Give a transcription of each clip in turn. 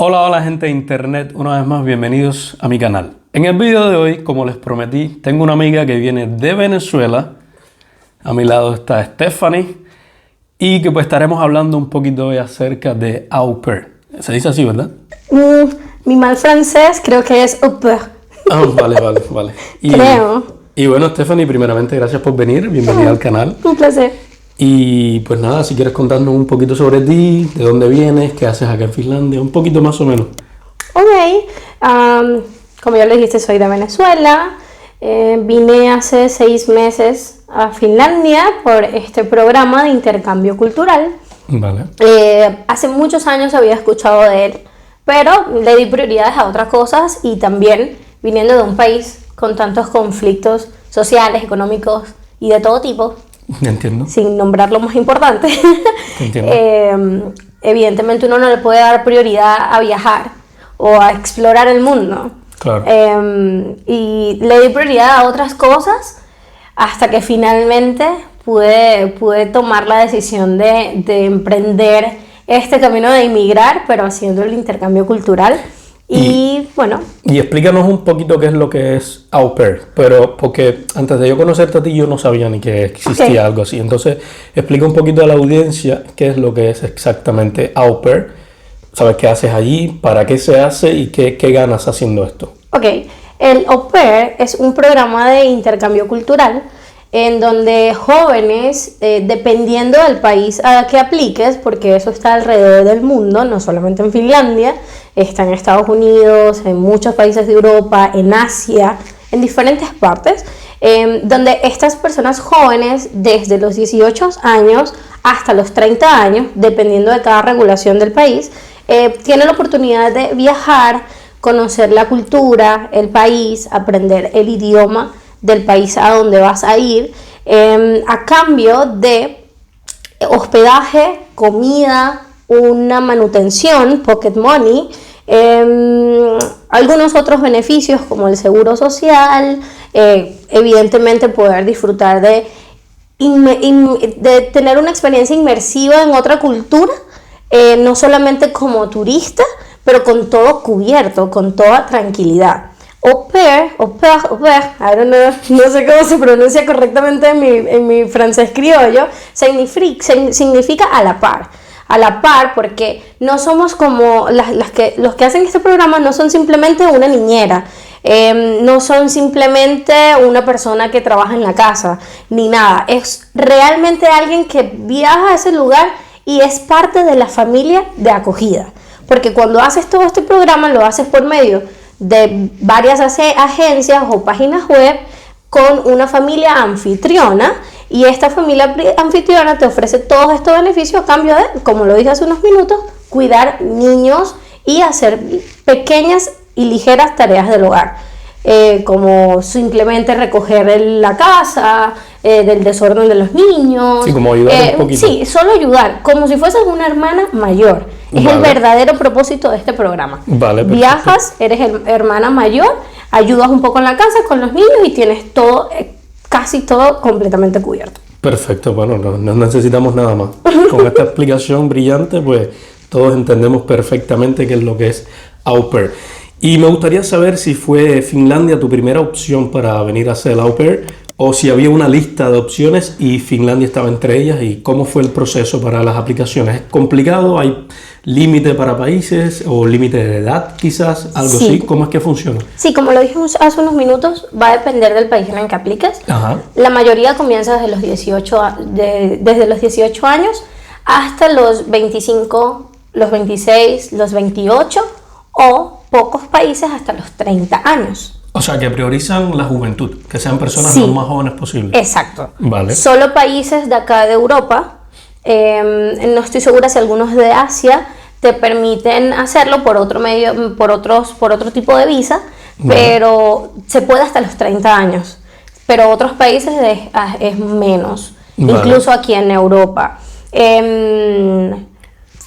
Hola, hola gente de internet, una vez más bienvenidos a mi canal. En el video de hoy, como les prometí, tengo una amiga que viene de Venezuela. A mi lado está Stephanie y que pues estaremos hablando un poquito hoy acerca de au pair. Se dice así, ¿verdad? Mi mal francés creo que es au pair. Vale. Creo. Y bueno, Stephanie, primeramente gracias por venir, bienvenida al canal. Un placer. Y pues nada, si quieres contarnos un poquito sobre ti, de dónde vienes, qué haces acá en Finlandia, un poquito más o menos. Ok, como ya le dijiste, soy de Venezuela. Vine hace 6 meses a Finlandia por este programa de intercambio cultural. Vale. Hace muchos años había escuchado de él, pero le di prioridades a otras cosas y también viniendo de un país con tantos conflictos sociales, económicos y de todo tipo. Entiendo. Sin nombrar lo más importante. Entiendo. Evidentemente uno no le puede dar prioridad a viajar o a explorar el mundo. Claro. Y le di prioridad a otras cosas hasta que finalmente pude tomar la decisión de emprender este camino de emigrar, pero haciendo el intercambio cultural. Y bueno. Y explícanos un poquito qué es lo que es au pair, pero porque antes de yo conocerte a ti yo no sabía ni que existía algo así. Entonces explica un poquito a la audiencia qué es lo que es exactamente au pair. ¿Sabes qué haces allí? ¿Para qué se hace? ¿Y qué ganas haciendo esto? Ok, el au pair es un programa de intercambio cultural en donde jóvenes, dependiendo del país a que apliques, porque eso está alrededor del mundo, no solamente en Finlandia, está en Estados Unidos, en muchos países de Europa, en Asia, en diferentes partes, donde estas personas jóvenes, desde los 18 años hasta los 30 años, dependiendo de cada regulación del país, tienen la oportunidad de viajar, conocer la cultura, el país, aprender el idioma del país a donde vas a ir, a cambio de hospedaje, comida, una manutención, pocket money, algunos otros beneficios como el seguro social, evidentemente poder disfrutar de tener una experiencia inmersiva en otra cultura, no solamente como turista, pero con todo cubierto, con toda tranquilidad. Au pair, I don't know, no sé cómo se pronuncia correctamente en mi francés criollo, significa a la par, porque no somos como los que hacen este programa, no son simplemente una niñera, no son simplemente una persona que trabaja en la casa, ni nada, es realmente alguien que viaja a ese lugar y es parte de la familia de acogida, porque cuando haces todo este programa lo haces por medio de varias agencias o páginas web con una familia anfitriona, y esta familia anfitriona te ofrece todos estos beneficios a cambio de, como lo dije hace unos minutos, cuidar niños y hacer pequeñas y ligeras tareas del hogar, como simplemente recoger la casa, del desorden de los niños. Sí, como ayudar un poquito. Sí, solo ayudar, como si fueses una hermana mayor. Es el verdadero propósito de este programa. Vale, perfecto. Viajas, eres hermana mayor, ayudas un poco en la casa con los niños y tienes todo, casi todo completamente cubierto. Perfecto, bueno, no necesitamos nada más. Con esta explicación brillante, pues todos entendemos perfectamente qué es lo que es au pair. Y me gustaría saber si fue Finlandia tu primera opción para venir a hacer el au pair, o si había una lista de opciones y Finlandia estaba entre ellas, y cómo fue el proceso para las aplicaciones. ¿Es complicado? ¿Hay límite para países o límite de edad quizás? ¿Algo así? ¿Cómo es que funciona? Sí, como lo dijimos hace unos minutos, va a depender del país en el que apliques. Ajá. La mayoría comienza desde los 18 años hasta los 25, los 26, los 28 o pocos países hasta los 30 años. O sea, que priorizan la juventud, que sean personas lo más jóvenes posible. Exacto. Vale. Solo países de acá de Europa, no estoy segura si algunos de Asia te permiten hacerlo por otro medio, por otro tipo de visa, pero se puede hasta los 30 años. Pero otros países es menos, incluso aquí en Europa.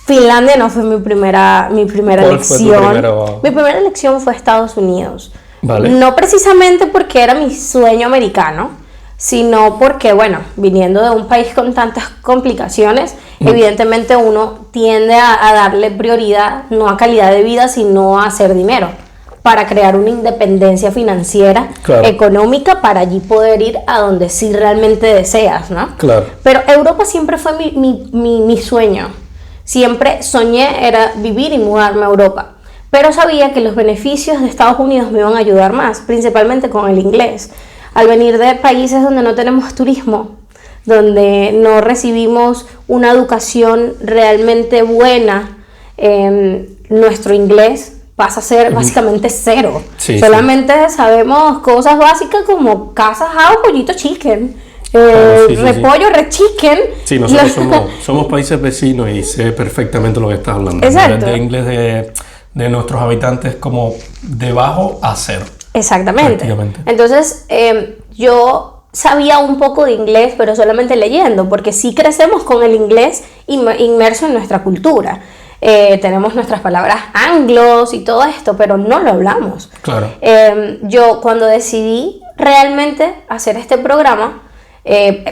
Finlandia no fue mi primera elección. Mi primera elección fue Estados Unidos. Vale. No precisamente porque era mi sueño americano, sino porque, bueno, viniendo de un país con tantas complicaciones, evidentemente uno tiende a darle prioridad no a calidad de vida, sino a hacer dinero, para crear una independencia financiera, claro, económica, para allí poder ir a donde sí realmente deseas, ¿no? Claro. Pero Europa siempre fue mi sueño. Siempre soñé era vivir y mudarme a Europa. Pero sabía que los beneficios de Estados Unidos me iban a ayudar más, principalmente con el inglés. Al venir de países donde no tenemos turismo, donde no recibimos una educación realmente buena, nuestro inglés pasa a ser básicamente cero. Sí, solamente sabemos cosas básicas como casa, house, pollito, chicken, repollo, red chicken. Sí, nosotros somos países vecinos y sé perfectamente lo que estás hablando. Exacto. El inglés de nuestros habitantes como de bajo a cero. Exactamente. Entonces, yo sabía un poco de inglés, pero solamente leyendo, porque sí crecemos con el inglés inmerso en nuestra cultura. Tenemos nuestras palabras anglos y todo esto, pero no lo hablamos. Claro. Yo cuando decidí realmente hacer este programa,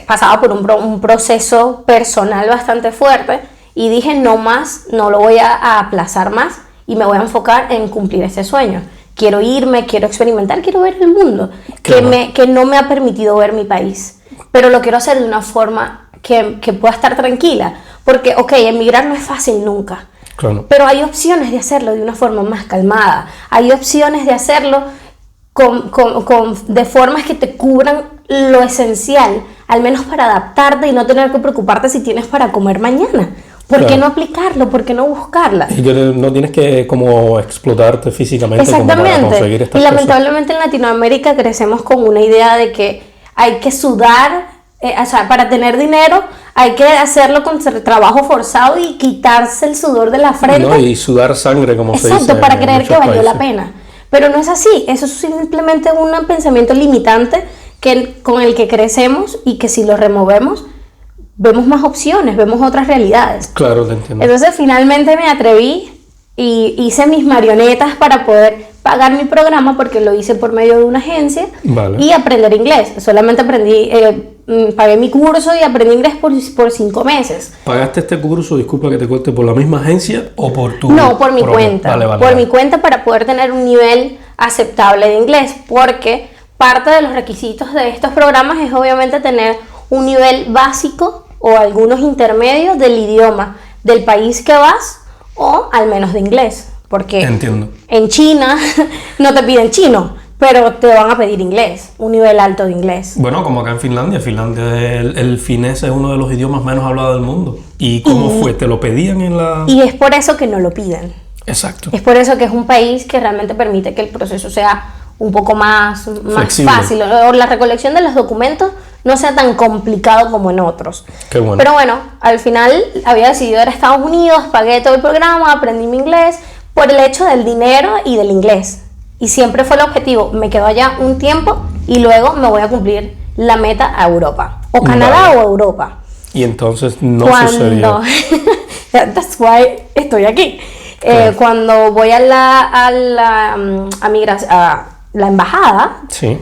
pasaba por un proceso personal bastante fuerte y dije no más, no lo voy a aplazar más y me voy a enfocar en cumplir este sueño. Quiero irme, quiero experimentar, quiero ver el mundo, claro, que no me ha permitido ver mi país, pero lo quiero hacer de una forma que pueda estar tranquila, porque emigrar no es fácil nunca, claro, pero hay opciones de hacerlo de una forma más calmada, hay opciones de hacerlo de formas que te cubran lo esencial, al menos para adaptarte y no tener que preocuparte si tienes para comer mañana. ¿Por qué no aplicarlo? ¿Por qué no buscarla? Y no tienes que como explotarte físicamente como para conseguir estas cosas. Y lamentablemente en Latinoamérica crecemos con una idea de que hay que sudar, o sea, para tener dinero hay que hacerlo con trabajo forzado y quitarse el sudor de la frente. No, y sudar sangre, como se dice. Exacto, para creer que valió la pena. Pero no es así, eso es simplemente un pensamiento limitante con el que crecemos y que si lo removemos, vemos más opciones, vemos otras realidades. Claro, te entiendo. Entonces finalmente me atreví y hice mis marionetas para poder pagar mi programa, porque lo hice por medio de una agencia, vale, y aprender inglés. Solamente pagué mi curso y aprendí inglés por 5 meses. ¿Pagaste este curso, disculpa que te corte, por la misma agencia o por tu No, por mi cuenta. Por mi cuenta, para poder tener un nivel aceptable de inglés, porque parte de los requisitos de estos programas es obviamente tener un nivel básico o algunos intermedios del idioma del país que vas, o al menos de inglés, porque entiendo, en China no te piden chino, pero te van a pedir inglés, un nivel alto de inglés. Bueno, como acá en Finlandia el finés es uno de los idiomas menos hablados del mundo. ¿Y cómo fue? ¿Te lo pedían en la...? Y es por eso que no lo piden. Exacto. Es por eso que es un país que realmente permite que el proceso sea un poco más fácil, o la recolección de los documentos no sea tan complicado como en otros. Qué bueno. Pero bueno, al final había decidido ir a Estados Unidos, pagué todo el programa, aprendí mi inglés por el hecho del dinero y del inglés. Y siempre fue el objetivo, me quedo allá un tiempo y luego me voy a cumplir la meta a Europa. O Canadá o Europa. Y entonces no sucedió. That's why estoy aquí. Claro. Cuando voy a la embajada, sí,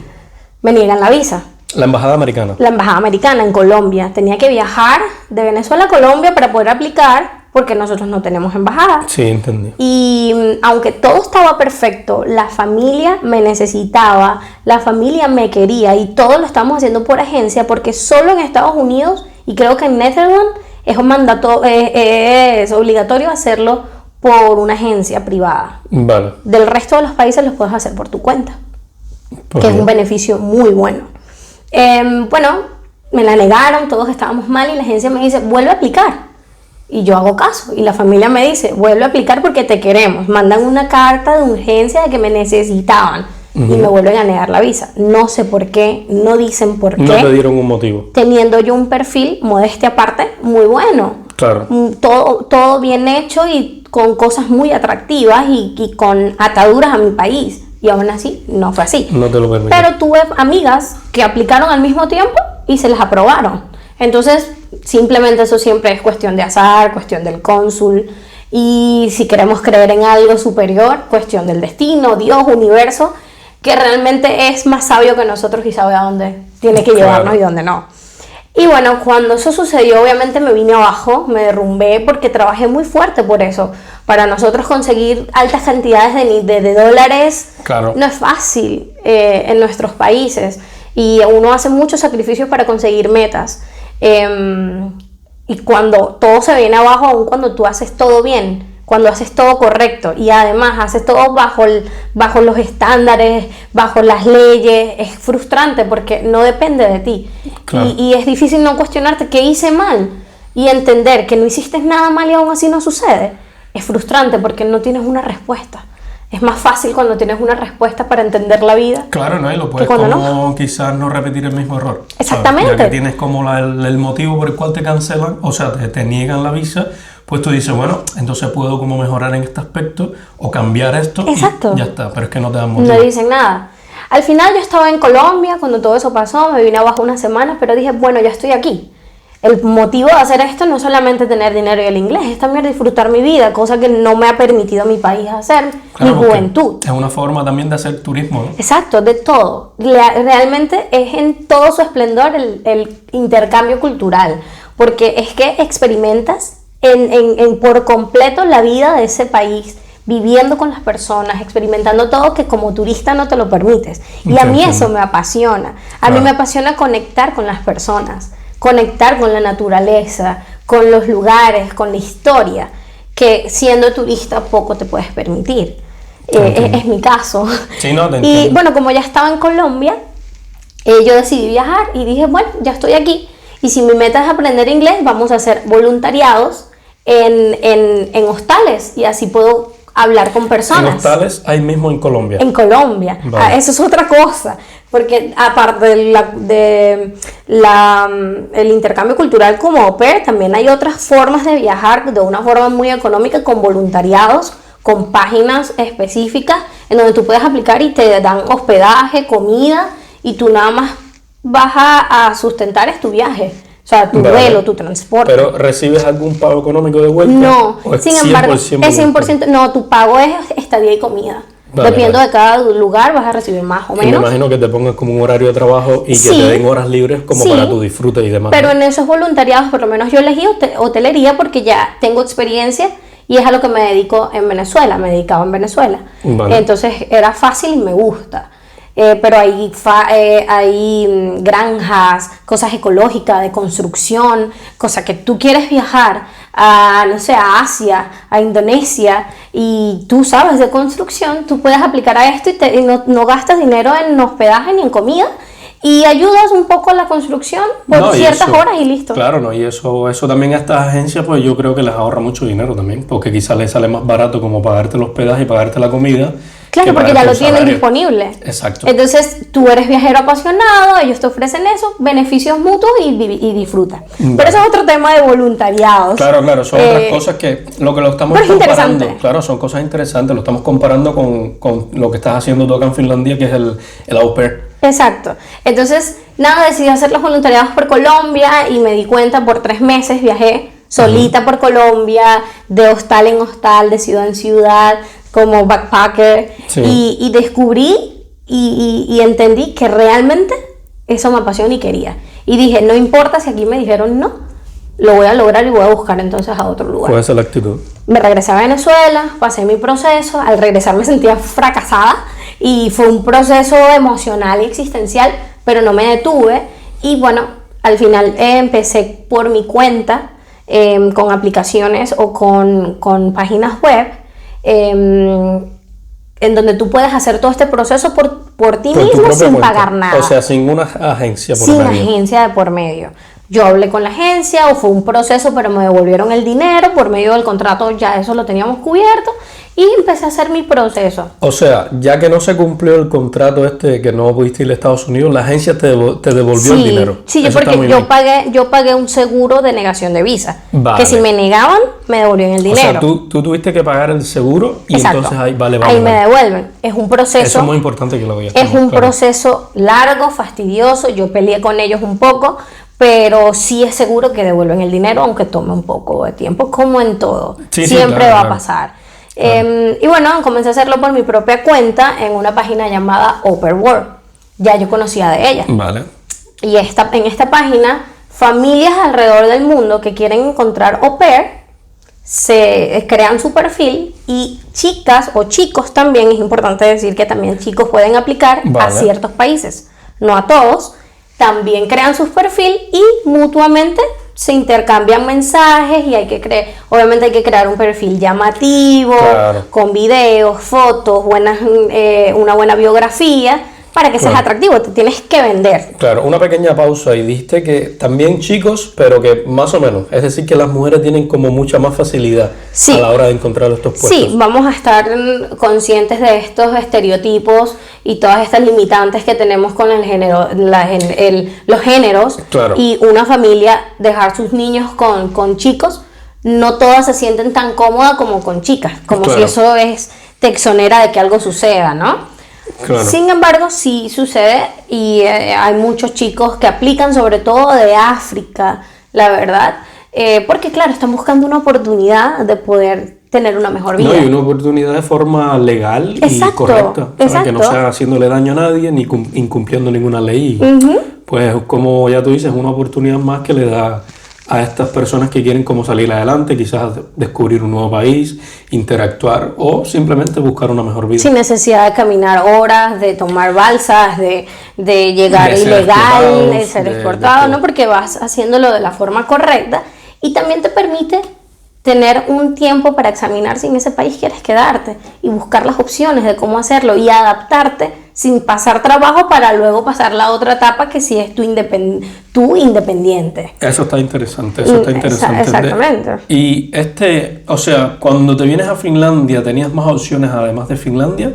me niegan la visa. La embajada americana. La embajada americana en Colombia. Tenía que viajar de Venezuela a Colombia para poder aplicar, porque nosotros no tenemos embajada. Sí, entendí. Y aunque todo estaba perfecto, la familia me necesitaba, la familia me quería, y todo lo estamos haciendo por agencia, porque solo en Estados Unidos, y creo que en Netherlands, es obligatorio hacerlo por una agencia privada. Vale. Del resto de los países los puedes hacer por tu cuenta, que es un beneficio muy bueno. Bueno, me la negaron, todos estábamos mal, y la agencia me dice, vuelve a aplicar. Y yo hago caso, y la familia me dice, vuelve a aplicar porque te queremos. Mandan una carta de urgencia de que me necesitaban, y me vuelven a negar la visa. No sé por qué, no dicen por qué. No te dieron un motivo. Teniendo yo un perfil, modestia aparte, muy bueno. Claro. Todo bien hecho y con cosas muy atractivas y con ataduras a mi país. Y aún así, no fue así. No te lo permito. Pero tuve amigas que aplicaron al mismo tiempo y se las aprobaron. Entonces, simplemente eso siempre es cuestión de azar, cuestión del cónsul. Y si queremos creer en algo superior, cuestión del destino, Dios, universo. que realmente es más sabio que nosotros y sabe a dónde tiene que llevarnos y dónde no. Y bueno, cuando eso sucedió, obviamente me vine abajo, me derrumbé porque trabajé muy fuerte por eso. Para nosotros conseguir altas cantidades de dólares no es fácil en nuestros países. Y uno hace muchos sacrificios para conseguir metas. Y cuando todo se viene abajo, aun cuando tú haces todo bien, cuando haces todo correcto y además haces todo bajo los estándares, bajo las leyes, es frustrante porque no depende de ti. Y es difícil no cuestionarte qué hice mal y entender que no hiciste nada mal y aún así no sucede. Es frustrante porque no tienes una respuesta. Es más fácil cuando tienes una respuesta para entender la vida. Claro, ¿no? Y lo puedes como quizás no repetir el mismo error. Exactamente. Ya que tienes como el motivo por el cual te cancelan, o sea, te niegan la visa, pues tú dices, bueno, entonces puedo como mejorar en este aspecto o cambiar esto. Exacto. Y ya está, pero es que no te dan motivo. No dicen nada. Al final yo estaba en Colombia cuando todo eso pasó, me vine abajo unas semanas, pero dije, bueno, ya estoy aquí. El motivo de hacer esto no es solamente tener dinero y el inglés, es también disfrutar mi vida, cosa que no me ha permitido mi país hacer, mi juventud. Es una forma también de hacer turismo, ¿no? Exacto, de todo. Realmente es en todo su esplendor el intercambio cultural, porque es que experimentas por completo la vida de ese país, viviendo con las personas, experimentando todo que como turista no te lo permites. Y a mí eso me apasiona. A mí me apasiona conectar con las personas, conectar con la naturaleza, con los lugares, con la historia, que siendo turista poco te puedes permitir. Es mi caso. Sí, no, te y entiendo. bueno, como ya estaba en Colombia, yo decidí viajar y dije, bueno, ya estoy aquí. Y si mi meta es aprender inglés, vamos a hacer voluntariados en hostales y así puedo hablar con personas. ¿En hostales ahí mismo en Colombia? En Colombia. Vale. Eso es otra cosa. Porque aparte el intercambio cultural como au pair, también hay otras formas de viajar de una forma muy económica con voluntariados, con páginas específicas en donde tú puedes aplicar y te dan hospedaje, comida y tú nada más vas a sustentar es tu viaje. O sea, tu vuelo, tu transporte. ¿Pero recibes algún pago económico de vuelta? No, ¿O sin embargo, es 100%, no, tu pago es estadía y comida. Dependiendo de cada lugar vas a recibir más o menos. Y me imagino que te pongas como un horario de trabajo y que te den horas libres como para tu disfrute y demás. Pero en esos voluntariados, por lo menos yo elegí hotelería porque ya tengo experiencia y es a lo que me dedico en Venezuela, me dedicaba en Venezuela. Vale. Entonces era fácil y me gusta. Pero hay granjas, cosas ecológicas, de construcción, cosas que tú quieres viajar a, no sé, a Asia, a Indonesia, y tú sabes de construcción, tú puedes aplicar a esto y no gastas dinero en hospedaje ni en comida, y ayudas un poco a la construcción por ciertas horas y listo. Claro, no, y eso también a estas agencias, pues yo creo que les ahorra mucho dinero también, porque quizás les sale más barato como pagarte el hospedaje y pagarte la comida. Claro, porque ya lo tienen disponible. Exacto. Entonces, tú eres viajero apasionado, ellos te ofrecen eso, beneficios mutuos y disfrutas. Vale. Pero eso es otro tema de voluntariados. Claro, son otras cosas que lo estamos comparando. Claro, son cosas interesantes, lo estamos comparando con lo que estás haciendo tú acá en Finlandia, que es el au pair. Exacto. Entonces, nada, decidí hacer los voluntariados por Colombia y me di cuenta, por 3 meses viajé solita por Colombia, de hostal en hostal, de ciudad en ciudad, como backpacker, y descubrí y entendí que realmente eso me apasiona y quería. Y dije, no importa si aquí me dijeron no, lo voy a lograr y voy a buscar entonces a otro lugar. Fue esa la actitud. Me regresé a Venezuela, pasé mi proceso, al regresar me sentía fracasada y fue un proceso emocional y existencial, pero no me detuve y bueno, al final empecé por mi cuenta con aplicaciones o con páginas web en donde tú puedes hacer todo este proceso por ti mismo sin pagar nada. O sea, sin una agencia por medio. Sin agencia de por medio. Yo hablé con la agencia o fue un proceso, pero me devolvieron el dinero por medio del contrato, ya eso lo teníamos cubierto y empecé a hacer mi proceso. O sea, ya que no se cumplió el contrato que no pudiste ir a Estados Unidos, la agencia te devolvió el dinero. Sí, porque yo pagué un seguro de negación de visa. Vale. Que si me negaban, me devolvían el dinero. O sea, tú tuviste que pagar el seguro y entonces ahí ahí me devuelven. Es un proceso. Eso es muy importante que lo veas. Es un proceso largo, fastidioso. Yo peleé con ellos un poco, pero sí es seguro que devuelven el dinero, aunque tome un poco de tiempo, como en todo. Siempre va a pasar. Y bueno, comencé a hacerlo por mi propia cuenta en una página llamada Au Pair World. Ya yo conocía de ella. Vale. Y en esta página, familias alrededor del mundo que quieren encontrar au pair se crean su perfil, y chicas o chicos también, es importante decir que también chicos pueden aplicar a ciertos países, no a todos, también crean su perfil y mutuamente se intercambian mensajes, y obviamente hay que crear un perfil llamativo, con videos, fotos, una buena biografía, para que seas atractivo. Te tienes que vender. Claro, una pequeña pausa, y dijiste que también chicos, pero que más o menos, es decir, que las mujeres tienen como mucha más facilidad a la hora de encontrar estos puestos. Sí, vamos a estar conscientes de estos estereotipos y todas estas limitantes que tenemos con el género, los géneros. Claro. Y una familia, dejar sus niños con chicos, no todas se sienten tan cómodas como con chicas, como si eso te exonera de que algo suceda, ¿no? Claro. Sin embargo, sí sucede, y hay muchos chicos que aplican, sobre todo de África, la verdad, porque claro, están buscando una oportunidad de poder tener una mejor vida. No, y una oportunidad de forma legal y correcta, para que no sea haciéndole daño a nadie ni incumpliendo ninguna ley. Pues como ya tú dices, una oportunidad más que le da a estas personas que quieren como salir adelante, quizás descubrir un nuevo país, interactuar o simplemente buscar una mejor vida. Sin necesidad de caminar horas, de tomar balsas, de llegar ilegal, de ser exportado, ¿no? Porque vas haciéndolo de la forma correcta, y también te permite tener un tiempo para examinar si en ese país quieres quedarte y buscar las opciones de cómo hacerlo y adaptarte sin pasar trabajo para luego pasar la otra etapa, que sí es tú independiente. Eso está interesante, eso está interesante. Exactamente. Y o sea, cuando te vienes a Finlandia, ¿tenías más opciones además de Finlandia?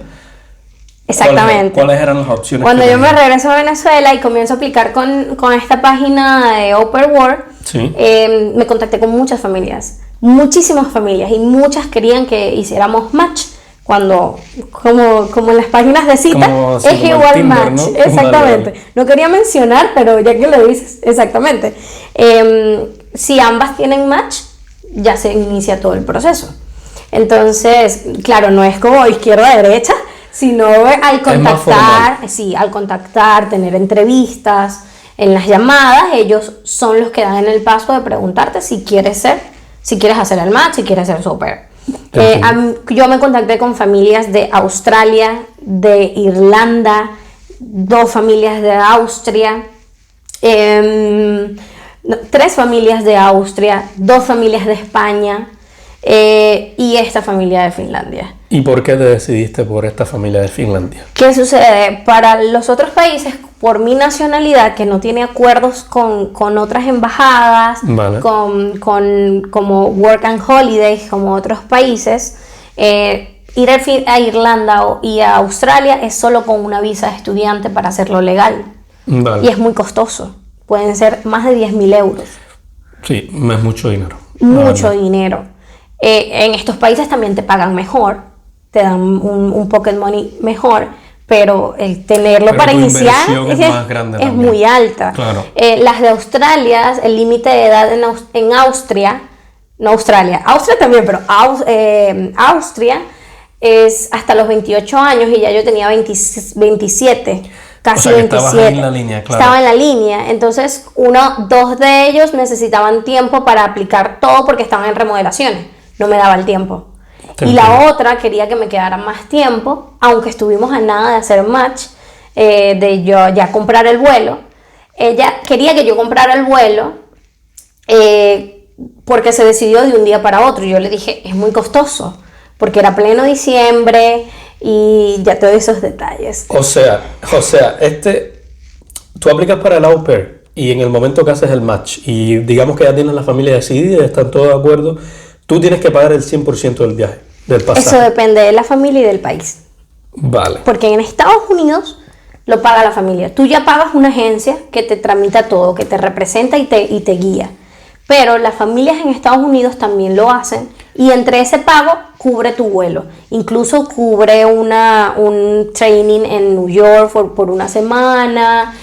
Exactamente. ¿Cuáles eran las opciones? Cuando yo me regreso a Venezuela y comienzo a aplicar con esta página de Au Pair World, me contacté con muchas familias, muchísimas familias, y muchas querían que hiciéramos match. Como en las páginas de cita, es igual Tinder, match, ¿no? Exactamente. No quería mencionar, pero ya que lo dices, exactamente. Si ambas tienen match, ya se inicia todo el proceso. Entonces, claro, no es como izquierda-derecha, sino al contactar, tener entrevistas, en las llamadas, ellos son los que dan el paso de preguntarte si quieres hacer el match, si quieres ser su au pair. Yo me contacté con familias de Australia, de Irlanda, 2 familias de Austria, 3 familias de Austria, 2 familias de España, y esta familia de Finlandia. ¿Y por qué te decidiste por esta familia de Finlandia? ¿Qué sucede? Para los otros países, por mi nacionalidad, que no tiene acuerdos con otras embajadas, como Work and Holidays, como otros países, ir a Irlanda y a Australia es solo con una visa de estudiante para hacerlo legal. Y es muy costoso. Pueden ser más de 10.000 euros. Sí, es mucho dinero. Mucho dinero. En estos países también te pagan mejor, te dan un pocket money mejor, pero el tenerlo para iniciar es muy alta. Claro. Las de Australia, el límite de edad en Austria, no Australia también, pero Austria es hasta los 28 años, y ya yo tenía 27. Casi 27. En la línea, claro. Estaba en la línea. Entonces, 2 de ellos necesitaban tiempo para aplicar todo porque estaban en remodelaciones. No me daba el tiempo. Y la otra quería que me quedara más tiempo, aunque estuvimos a nada de hacer match, de yo ya comprar el vuelo. Ella quería que yo comprara el vuelo porque se decidió de un día para otro. Y yo le dije, es muy costoso, porque era pleno diciembre. Y ya todos esos detalles. O sea, tú aplicas para el au pair, y en el momento que haces el match y digamos que ya tienes la familia decidida y están todos de acuerdo, tú tienes que pagar el 100% del viaje, del pasaje. Eso depende de la familia y del país. Vale. Porque en Estados Unidos lo paga la familia. Tú ya pagas una agencia que te tramita todo, que te representa y te guía. Pero las familias en Estados Unidos también lo hacen, y entre ese pago cubre tu vuelo. Incluso cubre un training en New York por una semana,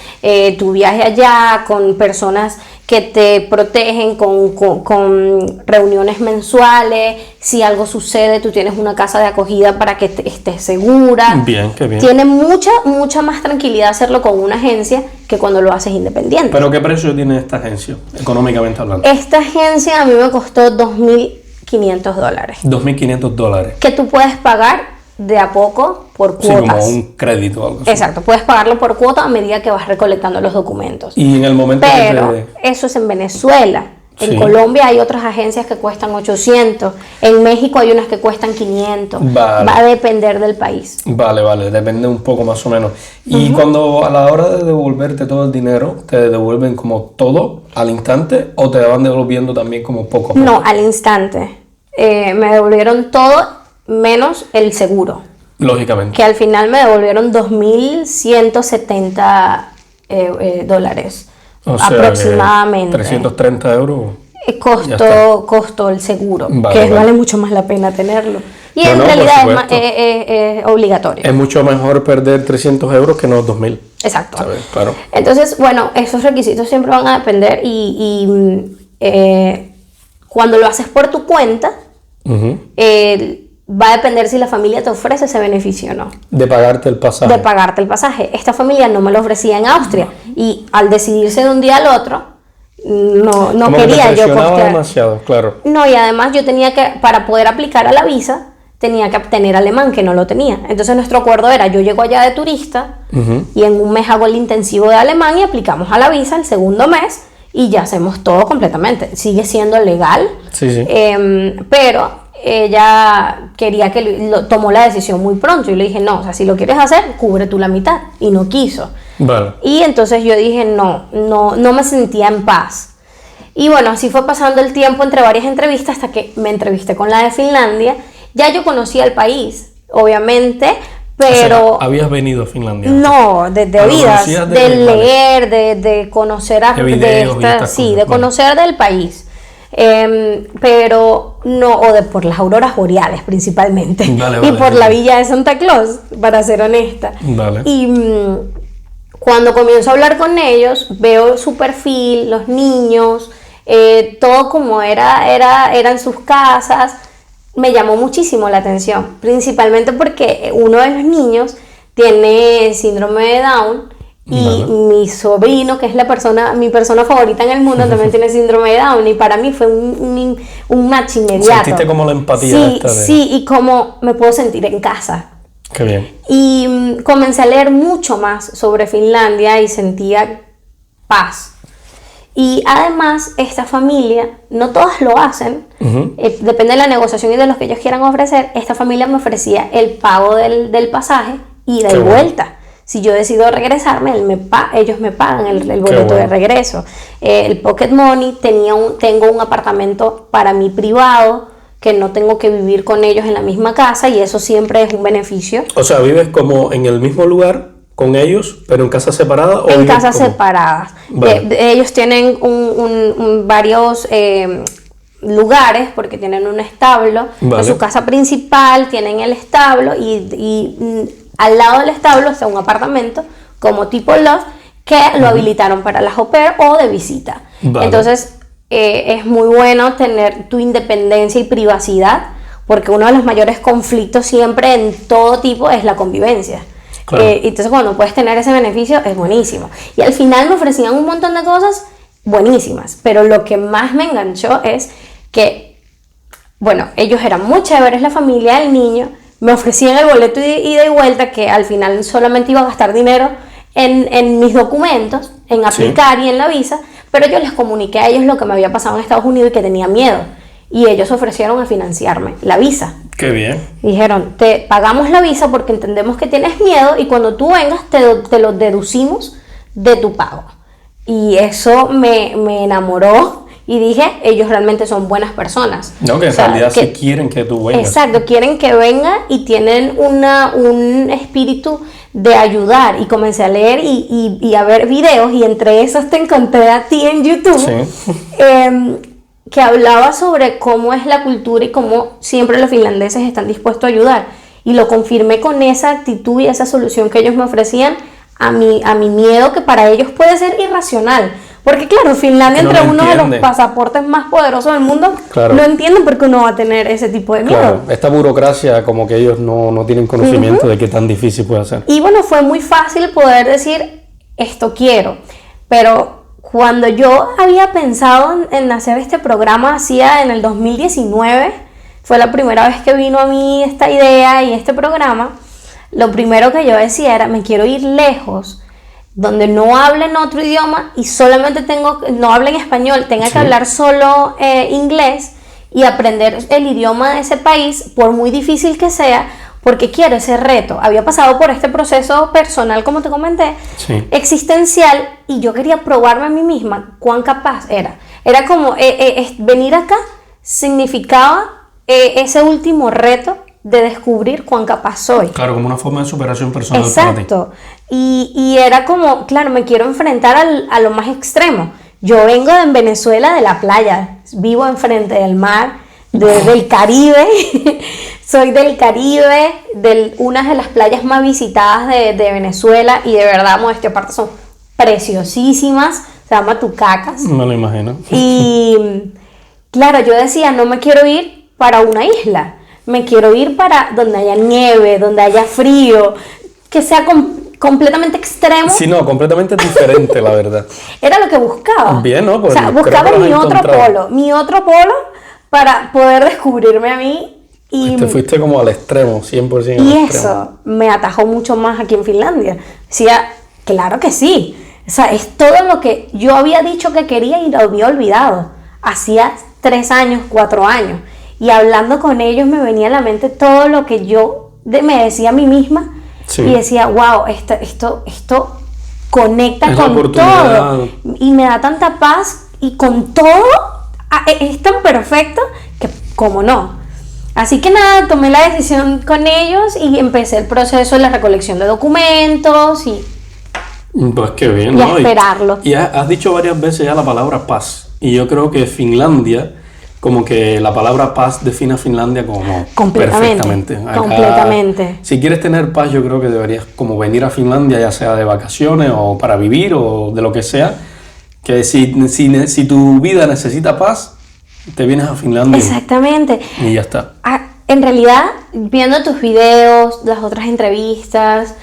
tu viaje allá con personas que te protegen con reuniones mensuales. Si algo sucede, tú tienes una casa de acogida para que estés segura. Bien, qué bien. Tiene mucha más tranquilidad hacerlo con una agencia que cuando lo haces independiente. ¿Pero qué precio tiene esta agencia, económicamente hablando? Esta agencia a mí me costó $2,500. $2,500. Que tú puedes pagar de a poco por Sí, cuotas. como un crédito o algo así. Exacto, puedes pagarlo por cuota a medida que vas recolectando los documentos. Y en el momento Pero que eso es en Venezuela. En Sí. Colombia hay otras agencias que cuestan 800. En México hay unas que cuestan 500. Vale. Va a depender del país. Vale, depende un poco más o menos. Y cuando a la hora de devolverte todo el dinero, ¿te devuelven como todo al instante o te van devolviendo también como poco a poco? No, al instante. Me devolvieron todo menos el seguro. Lógicamente. Que al final me devolvieron $2,170 dólares. O sea, aproximadamente. 330 euros. Ya Costó el seguro, Vale, que vale. vale mucho más la pena tenerlo. Y No, en no, por realidad supuesto. es obligatorio. Es mucho mejor perder 300 euros que no 2.000. Exacto. ¿Sabes? Claro. Entonces, bueno, esos requisitos siempre van a depender cuando lo haces por tu cuenta, Ujú. va a depender si la familia te ofrece ese beneficio o no. De pagarte el pasaje. De pagarte el pasaje. Esta familia no me lo ofrecía en Austria y al decidirse de un día al otro, no Como que te quería yo presionaba costear. demasiado, claro. No, y además yo tenía que, para poder aplicar a la visa, tenía que obtener alemán, que no lo tenía. Entonces nuestro acuerdo era, yo llego allá de turista Ujú. y en un mes hago el intensivo de alemán y aplicamos a la visa el segundo mes y ya hacemos todo completamente. Sigue siendo legal, Sí, sí. pero ella quería tomó la decisión muy pronto y le dije, no, o sea, si lo quieres hacer, cubre tú la mitad, y no quiso. Vale. Y entonces yo dije, no me sentía en paz. Y bueno, así fue pasando el tiempo entre varias entrevistas hasta que me entrevisté con la de Finlandia. Ya yo conocía el país, obviamente, pero O sea, habías venido a Finlandia. no, de Ah, lo oídas, conocías de vale. leer, de conocer De videos y estas sí, cosas, de vale. conocer del país. Pero no, por las auroras boreales principalmente, Vale, y vale, por sí. la villa de Santa Claus, para ser honesta. Vale. Y cuando comienzo a hablar con ellos, veo su perfil, los niños, todo como era en sus casas, me llamó muchísimo la atención, principalmente porque uno de los niños tiene síndrome de Down. Y Vale. mi sobrino, que es mi persona favorita en el mundo, también tiene síndrome de Down. Y para mí fue un match inmediato. Sentiste como la empatía Sí, esta de... sí, y como me puedo sentir en casa. Qué bien. Y comencé a leer mucho más sobre Finlandia y sentía paz. Y además, esta familia, no todas lo hacen, Ujú. depende de la negociación y de lo que ellos quieran ofrecer. Esta familia me ofrecía el pago del pasaje, ida Qué y bueno. vuelta. Si yo decido regresarme, ellos me pagan el boleto de bueno. regreso. El Pocket Money, tengo un apartamento para mí privado, que no tengo que vivir con ellos en la misma casa, y eso siempre es un beneficio. O sea, ¿vives como en el mismo lugar con ellos, pero en casas separadas? ¿O En vives casas como- separadas. Vale. Ellos tienen varios lugares, porque tienen un establo. Vale. En su casa principal tienen el establo y al lado del establo está un apartamento como tipo loft que lo habilitaron para las au pair o de visita. Vale. Entonces es muy bueno tener tu independencia y privacidad, porque uno de los mayores conflictos siempre en todo tipo es la convivencia. Claro. Entonces cuando puedes tener ese beneficio es buenísimo. Y al final me ofrecían un montón de cosas buenísimas, pero lo que más me enganchó es que, bueno, ellos eran muy chéveres, la familia del niño, me ofrecían el boleto de ida y vuelta, que al final solamente iba a gastar dinero en mis documentos, en aplicar y en la visa, pero yo les comuniqué a ellos lo que me había pasado en Estados Unidos y que tenía miedo, y ellos ofrecieron a financiarme la visa. Qué bien. Dijeron, te pagamos la visa porque entendemos que tienes miedo y cuando tú vengas te lo deducimos de tu pago. Y eso me enamoró y dije, ellos realmente son buenas personas. No, que en O sea, realidad sí quieren que tú vengas. Exacto, quieren que venga y tienen un espíritu de ayudar. Y comencé a leer y a ver videos, y entre esos te encontré a ti en YouTube. Sí. Que hablaba sobre cómo es la cultura y cómo siempre los finlandeses están dispuestos a ayudar. Y lo confirmé con esa actitud y esa solución que ellos me ofrecían a mi miedo, que para ellos puede ser irracional. Porque claro, Finlandia, Que no entre lo uno de los entiende. pasaportes más poderosos del mundo, Claro. no entienden por qué uno va a tener ese tipo de miedo. Claro, esta burocracia como que ellos no tienen conocimiento de qué tan difícil puede ser. Y bueno, fue muy fácil poder decir, esto quiero. Pero cuando yo había pensado en hacer este programa, hacía en el 2019, fue la primera vez que vino a mí esta idea y este programa, lo primero que yo decía era, me quiero ir lejos, donde no hablen otro idioma y solamente no hablen español, tenga que hablar solo inglés y aprender el idioma de ese país, por muy difícil que sea, porque quiero ese reto. Había pasado por este proceso personal, como te comenté, Sí. existencial, y yo quería probarme a mí misma cuán capaz era. Era como, venir acá significaba ese último reto de descubrir cuán capaz soy. Claro, como una forma de superación personal para ti. Exacto. Y era como, claro, me quiero enfrentar a lo más extremo. Yo vengo en Venezuela de la playa, vivo enfrente del mar, del Caribe. Soy del Caribe, una de las playas más visitadas de Venezuela, y de verdad, modestia aparte, son preciosísimas. Se llama Tucacas. Me lo imagino. Y claro, yo decía, no me quiero ir para una isla, me quiero ir para donde haya nieve, donde haya frío, que sea completamente extremo. Sí, no, completamente diferente, la verdad. Era lo que buscaba. Bien, ¿no? Pues o sea, creo buscaba que lo has encontrado. mi otro polo para poder descubrirme a mí. Y Te fuiste como al extremo, 100% al y extremo. eso me atajó mucho más aquí en Finlandia. Decía, claro que sí. O sea, es todo lo que yo había dicho que quería y lo había olvidado. Hacía 3 años, 4 años. Y hablando con ellos me venía a la mente todo lo que yo me decía a mí misma. Sí. Y decía, wow, esto conecta Es la con oportunidad. todo. Y me da tanta paz. Y con todo es tan perfecto que, como no. Así que nada, tomé la decisión con ellos y empecé el proceso de la recolección de documentos y Pues qué bien, Y a ¿no? esperarlo. Y has dicho varias veces ya la palabra paz. Y yo creo que Finlandia, como que la palabra paz define a Finlandia como Completamente, perfectamente. Acá, completamente. Si quieres tener paz, yo creo que deberías como venir a Finlandia, ya sea de vacaciones o para vivir o de lo que sea. Que si tu vida necesita paz, te vienes a Finlandia exactamente. y ya está. En realidad, viendo tus videos, las otras entrevistas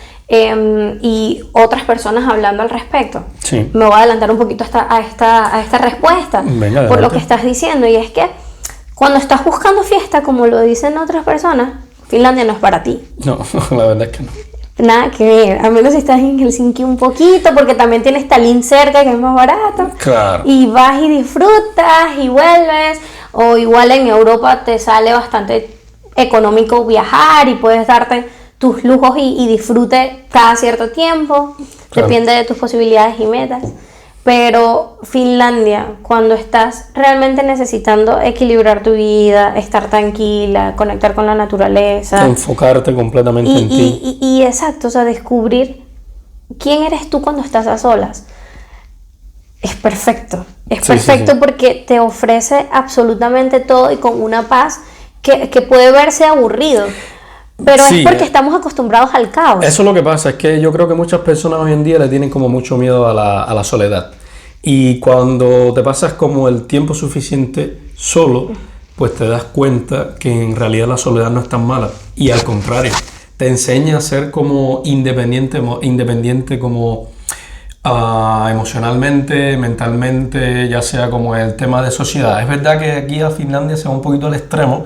y otras personas hablando al respecto, Sí. me voy a adelantar un poquito a esta respuesta. Venga, por lo adelante. que estás diciendo, y es que cuando estás buscando fiesta, como lo dicen otras personas, Finlandia no es para ti. No, la verdad es que no. Nada que ver, a menos si estás en Helsinki un poquito, porque también tienes Tallinn cerca, que es más barato. Claro. Y vas y disfrutas y vuelves. O igual en Europa te sale bastante económico viajar y puedes darte tus lujos y disfrute cada cierto tiempo. Claro. Depende de tus posibilidades y metas. Pero Finlandia, cuando estás realmente necesitando equilibrar tu vida, estar tranquila, conectar con la naturaleza, Enfocarte completamente en ti. y exacto, o sea, descubrir quién eres tú cuando estás a solas. Es perfecto. Es Sí, perfecto sí. porque te ofrece absolutamente todo y con una paz que puede verse aburrido. Pero Sí, es porque estamos acostumbrados al caos. Eso es lo que pasa, es que yo creo que muchas personas hoy en día le tienen como mucho miedo a la soledad. Y cuando te pasas como el tiempo suficiente solo, pues te das cuenta que en realidad la soledad no es tan mala. Y al contrario, te enseña a ser como independiente como emocionalmente, mentalmente, ya sea como el tema de sociedad. Es verdad que aquí a Finlandia se va un poquito al extremo,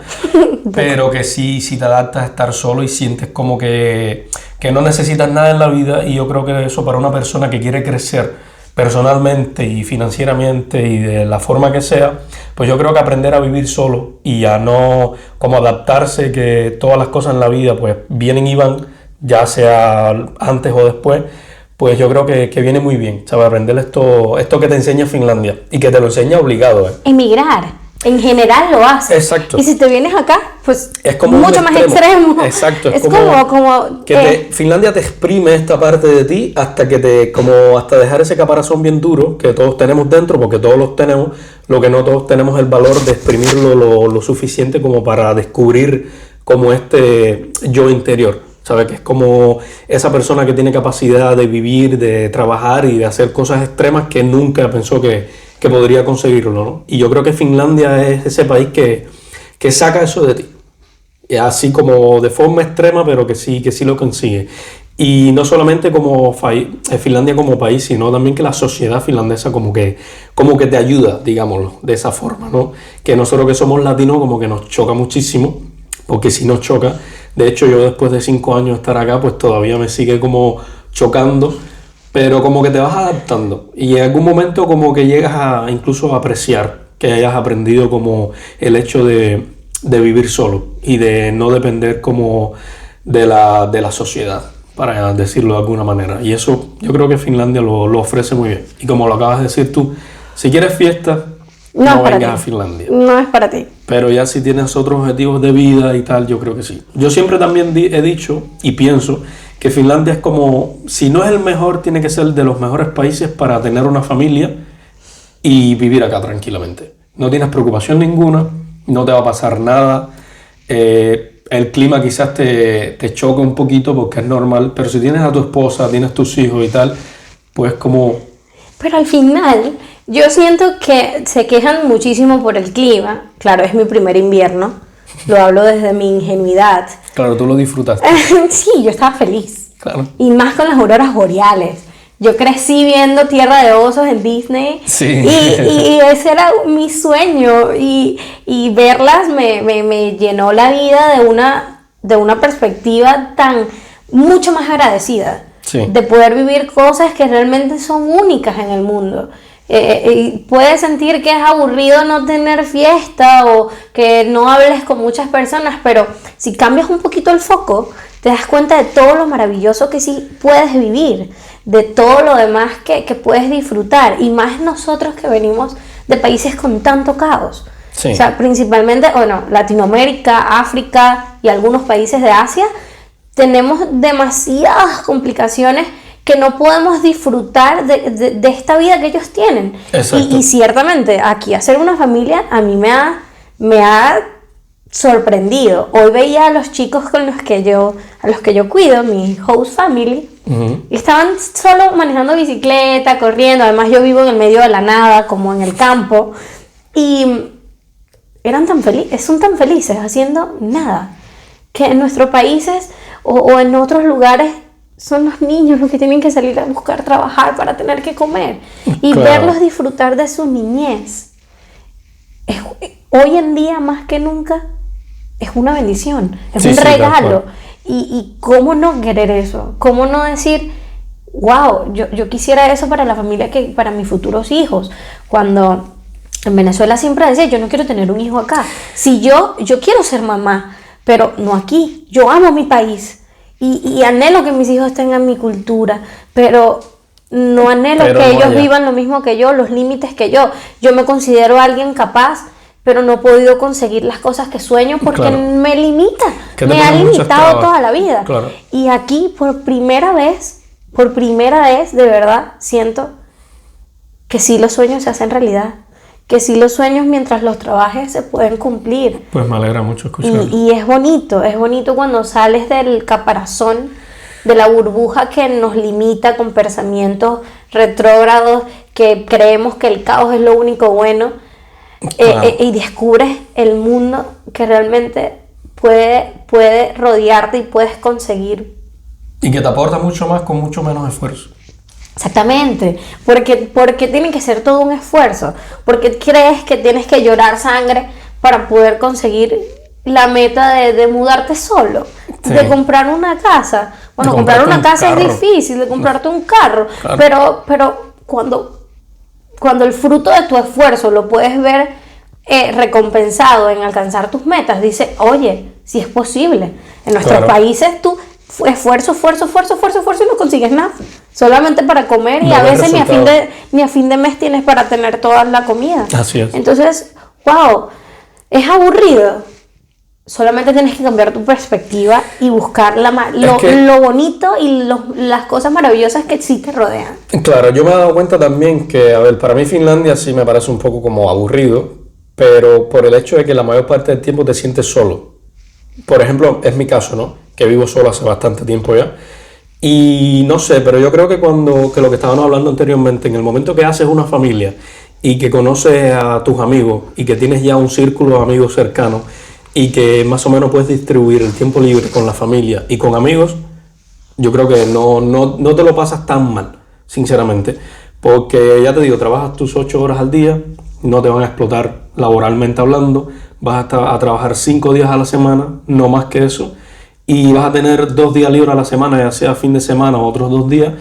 pero que sí te adaptas a estar solo y sientes como que no necesitas nada en la vida, y yo creo que eso para una persona que quiere crecer personalmente y financieramente y de la forma que sea, pues yo creo que aprender a vivir solo y a no como adaptarse, que todas las cosas en la vida pues vienen y van, ya sea antes o después, pues yo creo que viene muy bien, ¿sabes? Aprender esto que te enseña Finlandia y que te lo enseña obligado, ¿eh? Emigrar, en general lo haces. Exacto. Y si te vienes acá, pues Es como mucho un más extremo. Exacto, Es como que Finlandia te exprime esta parte de ti hasta hasta dejar ese caparazón bien duro que todos tenemos dentro, porque todos los tenemos. Lo que no todos tenemos el valor de exprimirlo lo suficiente como para descubrir como este yo interior. ¿sabes? Que es como esa persona que tiene capacidad de vivir, de trabajar y de hacer cosas extremas que nunca pensó que podría conseguirlo, ¿no? Y yo creo que Finlandia es ese país que saca eso de ti. Así como de forma extrema, pero que sí lo consigue. Y no solamente como Finlandia como país, sino también que la sociedad finlandesa como que te ayuda, digámoslo, de esa forma, ¿no? Que nosotros que somos latinos como que nos choca muchísimo, porque sí nos choca. De hecho, yo después de 5 años de estar acá, pues todavía me sigue como chocando, pero como que te vas adaptando. Y en algún momento como que llegas a incluso a apreciar que hayas aprendido como el hecho de vivir solo y de no depender como de la sociedad, para decirlo de alguna manera. Y eso yo creo que Finlandia lo ofrece muy bien. Y como lo acabas de decir tú, si quieres fiesta, no vengas a Finlandia. No es para ti. Pero ya si tienes otros objetivos de vida y tal, yo creo que sí. Yo siempre también he dicho y pienso que Finlandia es como, si no es el mejor, tiene que ser de los mejores países para tener una familia y vivir acá tranquilamente. No tienes preocupación ninguna, no te va a pasar nada. El clima quizás te choque un poquito porque es normal, pero si tienes a tu esposa, tienes tus hijos y tal, pues como... Pero al final, yo siento que se quejan muchísimo por el clima. Claro, es mi primer invierno, lo hablo desde mi ingenuidad. Claro, tú lo disfrutaste. Sí, yo estaba feliz. Claro. Y más con las auroras boreales. Yo crecí viendo Tierra de Osos en Disney. Sí. Y ese era mi sueño. Y verlas me llenó la vida de una perspectiva mucho más agradecida. Sí. De poder vivir cosas que realmente son únicas en el mundo. Y puedes sentir que es aburrido no tener fiesta o que no hables con muchas personas, pero si cambias un poquito el foco, te das cuenta de todo lo maravilloso que sí puedes vivir, de todo lo demás que puedes disfrutar, y más nosotros que venimos de países con tanto caos. Sí. O sea, principalmente, Latinoamérica, África y algunos países de Asia, tenemos demasiadas complicaciones que no podemos disfrutar de esta vida que ellos tienen. Y ciertamente aquí hacer una familia a mí me ha sorprendido. Hoy veía a los chicos a los que yo cuido, mi host family, y estaban solo manejando bicicleta, corriendo. Además yo vivo en el medio de la nada, como en el campo, y son tan felices haciendo nada, que en nuestros países o en otros lugares son los niños los que tienen que salir a buscar trabajar para tener que comer. Y verlos disfrutar de su niñez, hoy en día más que nunca, es una bendición, es un regalo. Y cómo no querer eso, cómo no decir, wow, yo quisiera eso para la familia, para mis futuros hijos. Cuando en Venezuela siempre decía, yo no quiero tener un hijo acá. Si yo quiero ser mamá, pero no aquí. Yo amo mi país y anhelo que mis hijos tengan mi cultura, pero no anhelo que ellos vivan lo mismo que yo, los límites que yo. Yo me considero alguien capaz, pero no he podido conseguir las cosas que sueño porque me limita. Me ha limitado toda la vida. Claro. Y aquí por primera vez, de verdad, siento que sí los sueños se hacen realidad. Que sí los sueños mientras los trabajes se pueden cumplir. Pues me alegra mucho escucharlo. Y es bonito cuando sales del caparazón, de la burbuja que nos limita con pensamientos retrógrados, que creemos que el caos es lo único bueno, y descubres el mundo que realmente puede rodearte y puedes conseguir. Y que te aporta mucho más con mucho menos esfuerzo. Exactamente, porque tiene que ser todo un esfuerzo, porque crees que tienes que llorar sangre para poder conseguir la meta de mudarte solo, de comprar una casa. Bueno, comprar una casa es difícil, de comprarte un carro, claro. pero cuando el fruto de tu esfuerzo lo puedes ver recompensado en alcanzar tus metas, dices, oye, si es posible. En nuestros países tú esfuerzo y no consigues nada, solamente para comer, y a veces ni a fin de mes tienes para tener toda la comida. Así es. Entonces, wow, es aburrido. Solamente tienes que cambiar tu perspectiva y buscar lo bonito y las cosas maravillosas que sí te rodean. Claro, yo me he dado cuenta también que, para mí Finlandia sí me parece un poco como aburrido, pero por el hecho de que la mayor parte del tiempo te sientes solo. Por ejemplo, es mi caso, ¿no? que vivo solo hace bastante tiempo ya. Y no sé, pero yo creo que que lo que estábamos hablando anteriormente, en el momento que haces una familia y que conoces a tus amigos y que tienes ya un círculo de amigos cercanos y que más o menos puedes distribuir el tiempo libre con la familia y con amigos, yo creo que no te lo pasas tan mal, sinceramente, porque ya te digo, trabajas tus 8 horas al día, no te van a explotar laboralmente hablando, vas a trabajar 5 días a la semana, no más que eso, y vas a tener 2 días libres a la semana, ya sea fin de semana o otros 2 días,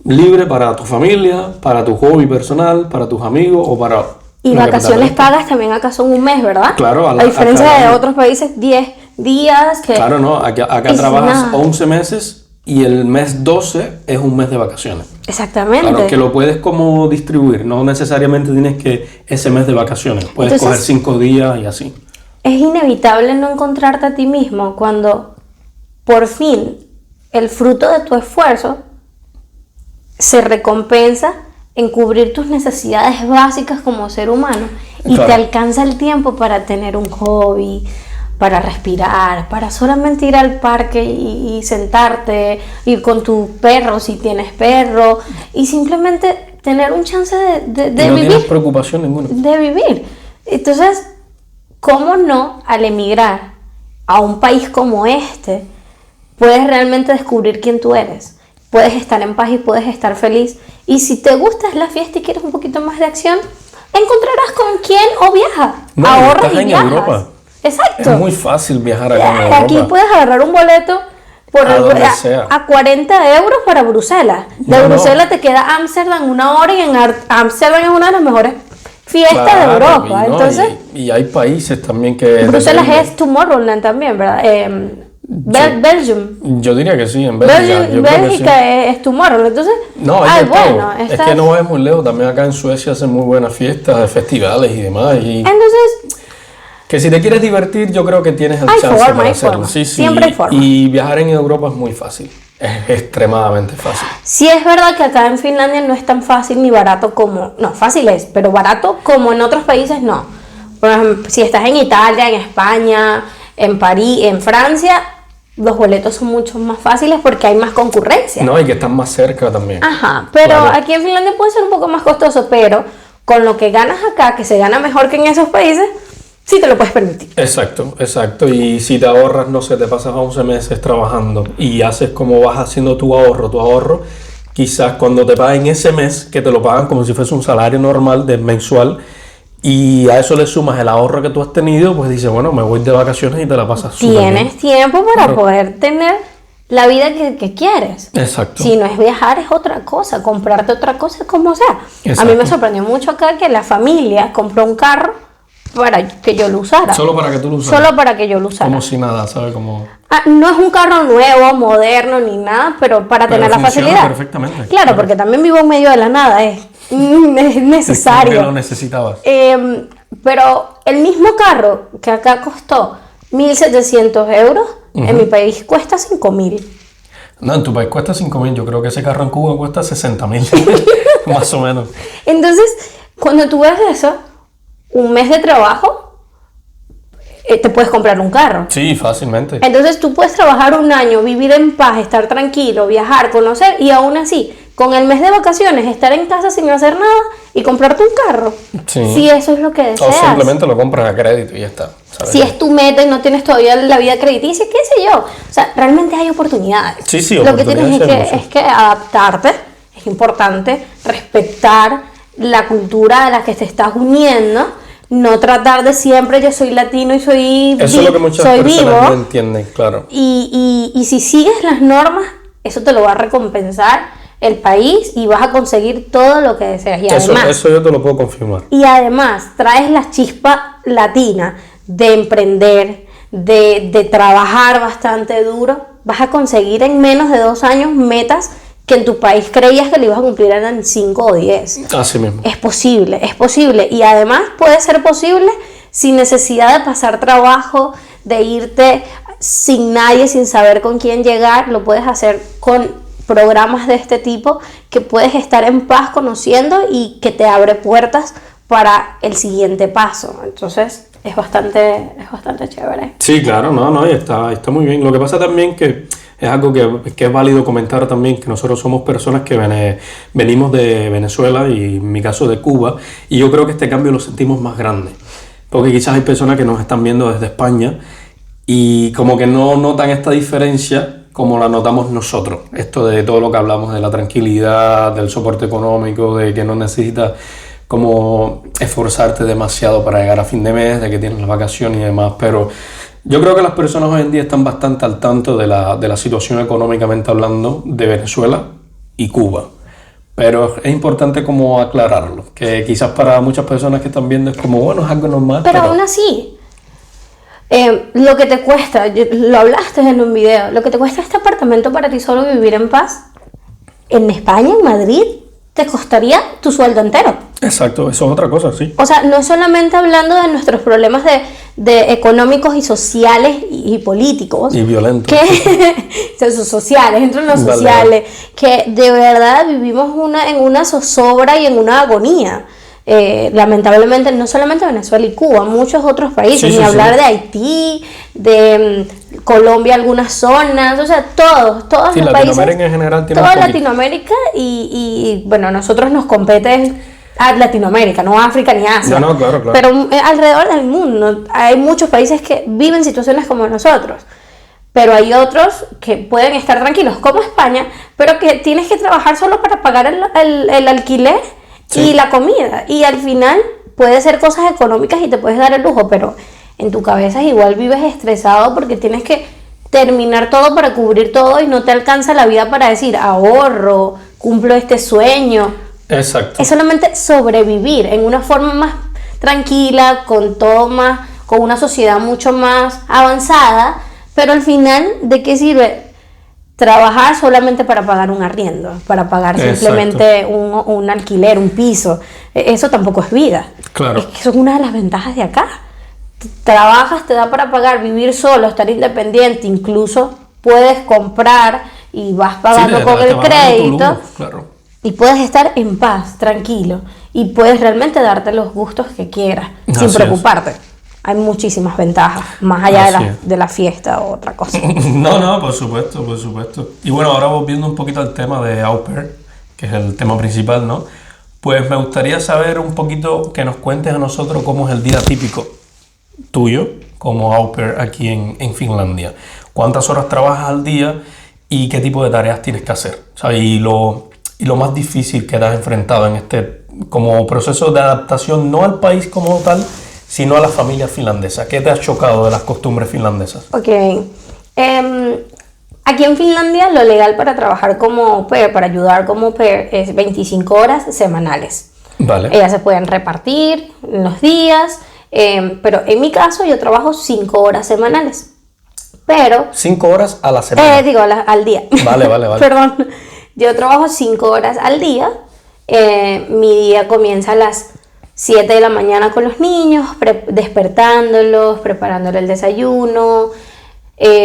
libre para tu familia, para tu hobby personal, para tus amigos o para... Y vacaciones pagas también acá son un mes, ¿verdad? Claro, a diferencia de otros países, 10 días. Claro, no, acá trabajas 11 meses y el mes 12 es un mes de vacaciones. Exactamente. Claro, que lo puedes como distribuir, no necesariamente tienes que ese mes de vacaciones, puedes coger 5 días y así. Es inevitable no encontrarte a ti mismo cuando por fin el fruto de tu esfuerzo se recompensa en cubrir tus necesidades básicas como ser humano y te alcanza el tiempo para tener un hobby, para respirar, para solamente ir al parque y sentarte, ir con tu perro si tienes perro y simplemente tener un chance de no vivir. Tienes preocupación ninguna. De vivir. Entonces, ¿cómo no al emigrar a un país como este puedes realmente descubrir quién tú eres? Puedes estar en paz y puedes estar feliz. Y si te gusta la fiesta y quieres un poquito más de acción, encontrarás con quién o viaja. No, ahorras y en viajas. Europa. Exacto. Es muy fácil viajar acá en Europa. Aquí puedes agarrar un boleto a 40 euros para Bruselas. De Bruselas te queda Ámsterdam 1 hora y en Ámsterdam es una de las mejores fiestas de Europa. Entonces, y hay países también que... Bruselas es Tomorrowland también, ¿verdad? Belgium. Yo diría que sí, en Bélgica. Bélgica es Tomorrowland. Entonces, no, es que no es muy lejos. También acá en Suecia hacen muy buenas fiestas de festivales y demás. Entonces... Que si te quieres divertir, yo creo que tienes el chance para hacerlo. Sí, siempre hay forma. Y viajar en Europa es muy fácil. Es extremadamente fácil. Sí es verdad que acá en Finlandia no es tan fácil ni barato como... No, fácil es, pero barato como en otros países no. Por ejemplo, si estás en Italia, en España, en París, en Francia, los boletos son mucho más fáciles porque hay más concurrencia. No, y que están más cerca también. Ajá, pero aquí en Finlandia puede ser un poco más costoso, pero con lo que ganas acá, que se gana mejor que en esos países... Sí te lo puedes permitir. Exacto. Y si te ahorras, no sé, te pasas 11 meses trabajando y haces como vas haciendo tu ahorro, quizás cuando te paguen ese mes, que te lo pagan como si fuese un salario normal de mensual, y a eso le sumas el ahorro que tú has tenido, pues dices, bueno, me voy de vacaciones y te la pasas súper bien. Tienes tiempo para poder tener la vida que quieres. Exacto. Si no es viajar, es otra cosa, comprarte otra cosa, como sea. Exacto. A mí me sorprendió mucho acá que la familia compró un carro para que yo lo usara. Solo para que tú lo usaras. Solo para que yo lo usara. Como si nada, ¿sabes? No es un carro nuevo, moderno, ni nada, pero para tener la facilidad. Perfectamente. Claro, porque también vivo en medio de la nada, es necesario. Es que lo necesitabas. Pero el mismo carro que acá costó 1.700 euros, en mi país cuesta 5.000. No, en tu país cuesta 5.000, yo creo que ese carro en Cuba cuesta 60.000, más o menos. Entonces, cuando tú ves eso, un mes de trabajo, te puedes comprar un carro. Sí, fácilmente. Entonces tú puedes trabajar un año, vivir en paz, estar tranquilo, viajar, conocer y aún así, con el mes de vacaciones, estar en casa sin hacer nada y comprarte un carro. Sí. Si eso es lo que deseas. O simplemente lo compras a crédito y ya está. ¿sabes? Si es tu meta y no tienes todavía la vida crediticia, qué sé yo. O sea, realmente hay oportunidades. Sí, lo que tienes es que adaptarte, es importante, respetar la cultura a la que te estás uniendo, no tratar de siempre yo soy latino y soy vivo. Eso es lo que muchas personas no entienden, claro. Y si sigues las normas, eso te lo va a recompensar el país y vas a conseguir todo lo que deseas. Y además, eso yo te lo puedo confirmar. Y además traes la chispa latina de emprender, de trabajar bastante duro. Vas a conseguir en menos de 2 años metas que en tu país creías que lo ibas a cumplir en 5 o 10. Así mismo. Es posible. Y además puede ser posible sin necesidad de pasar trabajo, de irte sin nadie, sin saber con quién llegar. Lo puedes hacer con programas de este tipo que puedes estar en paz conociendo y que te abre puertas para el siguiente paso. Entonces, es bastante chévere. Sí, claro, no, y está muy bien. Lo que pasa también que es algo que es válido comentar también, que nosotros somos personas que venimos de Venezuela y en mi caso de Cuba, y yo creo que este cambio lo sentimos más grande, porque quizás hay personas que nos están viendo desde España y como que no notan esta diferencia como la notamos nosotros. Esto de todo lo que hablamos de la tranquilidad, del soporte económico, de que no necesitas como esforzarte demasiado para llegar a fin de mes, de que tienes las vacaciones y demás, pero yo creo que las personas hoy en día están bastante al tanto de la situación económicamente hablando de Venezuela y Cuba. Pero es importante como aclararlo, que quizás para muchas personas que están viendo es como, bueno, es algo normal. Pero aún así, lo que te cuesta, lo hablaste en un video, lo que te cuesta este apartamento para ti solo vivir en paz, en España, en Madrid, te costaría tu sueldo entero. Exacto, eso es otra cosa, sí. O sea, no solamente hablando de nuestros problemas de económicos y sociales y políticos. Y violentos. Que sociales, entre los sociales, que de verdad vivimos en una zozobra y en una agonía. Lamentablemente, no solamente Venezuela y Cuba, muchos otros países, ni hablar de Haití, de Colombia, algunas zonas, o sea, todos los países. Latinoamérica en general tiene toda Latinoamérica y bueno, nosotros nos compete a Latinoamérica, no África ni Asia. No, claro. Pero alrededor del mundo hay muchos países que viven situaciones como nosotros. Pero hay otros que pueden estar tranquilos, como España, pero que tienes que trabajar solo para pagar el alquiler y la comida. Y al final puede ser cosas económicas y te puedes dar el lujo, pero en tu cabeza igual vives estresado porque tienes que terminar todo para cubrir todo y no te alcanza la vida para decir ahorro, cumplo este sueño. Exacto. Es solamente sobrevivir en una forma más tranquila, con una sociedad mucho más avanzada, pero al final, ¿de qué sirve trabajar solamente para pagar un arriendo, para pagar simplemente un alquiler, un piso? Eso tampoco es vida. Claro. Es que eso es una de las ventajas de acá. Trabajas, te da para pagar, vivir solo, estar independiente, incluso puedes comprar y vas pagando con el crédito. Claro. Y puedes estar en paz, tranquilo, y puedes realmente darte los gustos que quieras, sin preocuparte. Hay muchísimas ventajas, más allá de la fiesta o otra cosa. No, por supuesto. Y bueno, ahora volviendo un poquito al tema de au pair, que es el tema principal, ¿no? Pues me gustaría saber un poquito, que nos cuentes a nosotros cómo es el día típico tuyo como au pair aquí en Finlandia. ¿Cuántas horas trabajas al día y qué tipo de tareas tienes que hacer? O sea, y lo más difícil que te has enfrentado en este como proceso de adaptación, no al país como tal, sino a la familia finlandesa. ¿Qué te ha chocado de las costumbres finlandesas? Ok. Aquí en Finlandia lo legal para trabajar como au pair, para ayudar como au pair, es 25 horas semanales. Vale. Ellas se pueden repartir en los días, pero en mi caso yo trabajo 5 horas semanales. Pero 5 horas a la semana. Digo, al día. Vale. Perdón. Yo trabajo 5 horas al día. Mi día comienza a las 7 de la mañana con los niños, despertándolos, preparándole el desayuno,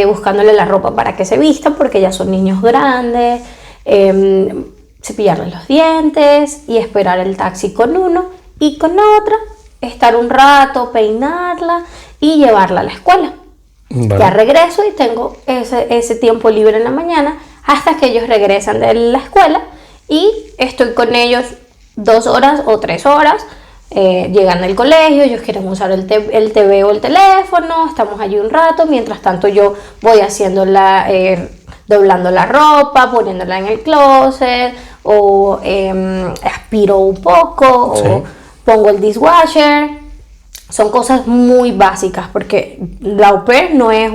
buscándole la ropa para que se vistan porque ya son niños grandes, cepillarles los dientes y esperar el taxi con uno y con otra, estar un rato, peinarla y llevarla a la escuela. Vale. Ya regreso y tengo ese tiempo libre en la mañana hasta que ellos regresan de la escuela y estoy con ellos 2 horas o 3 horas. Llegan del colegio, ellos quieren usar el TV o el teléfono, estamos allí un rato, mientras tanto yo voy haciendo doblando la ropa, poniéndola en el closet, o aspiro un poco, o pongo el dishwasher. Son cosas muy básicas porque la au pair no es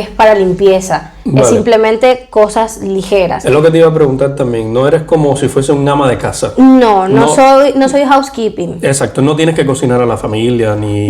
para limpieza, vale. Es simplemente cosas ligeras. Es lo que te iba a preguntar también, no eres como si fuese un ama de casa. No soy housekeeping. Exacto, no tienes que cocinar a la familia ni...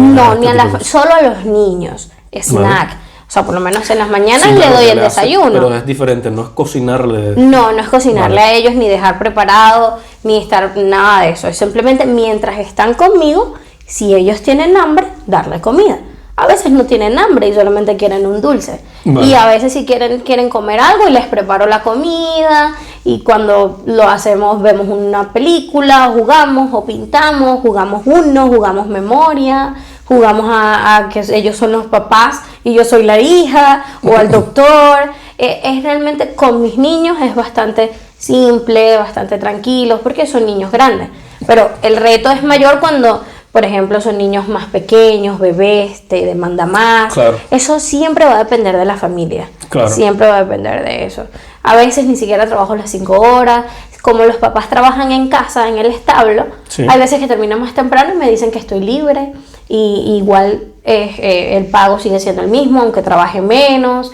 Solo a los niños, snack. Vale. O sea, por lo menos en las mañanas sí, le doy el desayuno. Pero es diferente, no es cocinarle... No es cocinarle a ellos, ni dejar preparado, ni estar nada de eso. Es simplemente mientras están conmigo, si ellos tienen hambre, darle comida. A veces no tienen hambre y solamente quieren un dulce. Vale. Y a veces si quieren comer algo y les preparo la comida. Y cuando lo hacemos, vemos una película, o jugamos, o pintamos, jugamos memoria, jugamos a que ellos son los papás y yo soy la hija, o al doctor. Es realmente, con mis niños es bastante simple, bastante tranquilo, porque son niños grandes. Pero el reto es mayor cuando, por ejemplo, son niños más pequeños, bebés, te demanda más. Claro. Eso siempre va a depender de la familia. Claro. Siempre va a depender de eso. A veces ni siquiera trabajo las 5 horas. Como los papás trabajan en casa, en el establo, Sí. hay veces que termino más temprano y me dicen que estoy libre. Y igual el pago sigue siendo el mismo, aunque trabaje menos.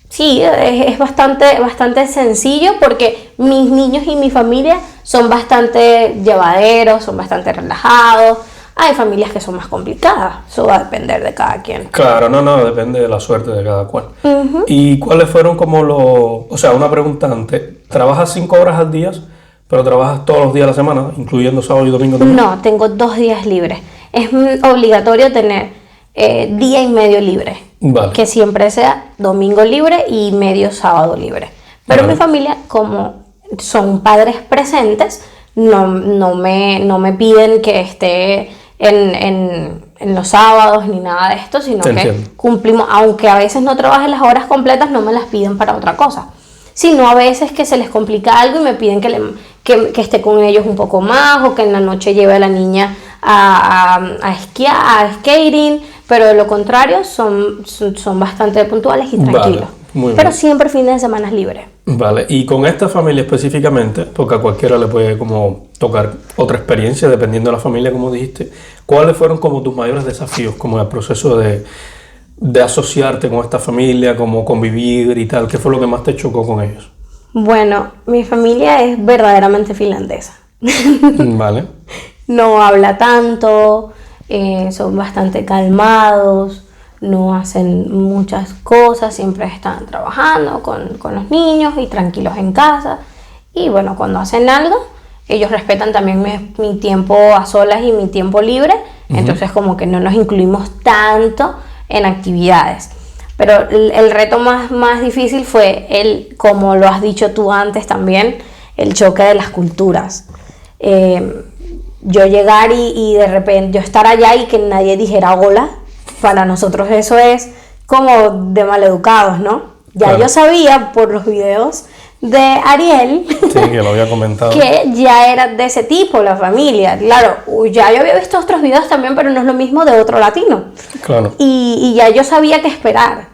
Sí, es bastante sencillo, porque mis niños y mi familia son bastante llevaderos, son bastante relajados. Hay familias que son más complicadas, eso va a depender de cada quien. Claro, no, depende de la suerte de cada cual. ¿Y cuáles fueron como o sea, una pregunta antes, ¿trabajas 5 horas al día, pero trabajas todos los días de la semana, incluyendo sábado y domingo también? No, tengo 2 días libres. Es obligatorio tener día y medio libre. Vale. Que siempre sea domingo libre y medio sábado libre. Pero Vale. mi familia, como son padres presentes, no me piden que esté en los sábados ni nada de esto, sino Te que entiendo. cumplimos, aunque a veces no trabaje las horas completas, no me las piden para otra cosa. Sino a veces que se les complica algo y me piden que esté con ellos un poco más, o que en la noche lleve a la niña a esquiar, a skating, pero de lo contrario son bastante puntuales y Vale, tranquilos. muy Pero bien. siempre fines de semana libres. Vale, y con esta familia específicamente, porque a cualquiera le puede como tocar otra experiencia dependiendo de la familia, como dijiste, ¿cuáles fueron como tus mayores desafíos como en el proceso de asociarte con esta familia, como convivir y tal? ¿Qué fue lo que más te chocó con ellos? Bueno, mi familia es verdaderamente finlandesa. Vale, No habla tanto, son bastante calmados, no hacen muchas cosas, siempre están trabajando con los niños y tranquilos en casa. Y bueno, cuando hacen algo, ellos respetan también mi tiempo a solas y mi tiempo libre, entonces como que no nos incluimos tanto en actividades. Pero el reto más difícil fue como lo has dicho tú antes también, el choque de las culturas. Yo llegar y de repente yo estar allá y que nadie dijera hola, para nosotros eso es como de maleducados, ¿no? Ya Claro. yo sabía por los videos de Ariel sí, que lo había comentado. que ya era de ese tipo la familia. Claro, ya yo había visto otros videos también, pero no es lo mismo de otro latino. Claro, Y ya yo sabía qué esperar.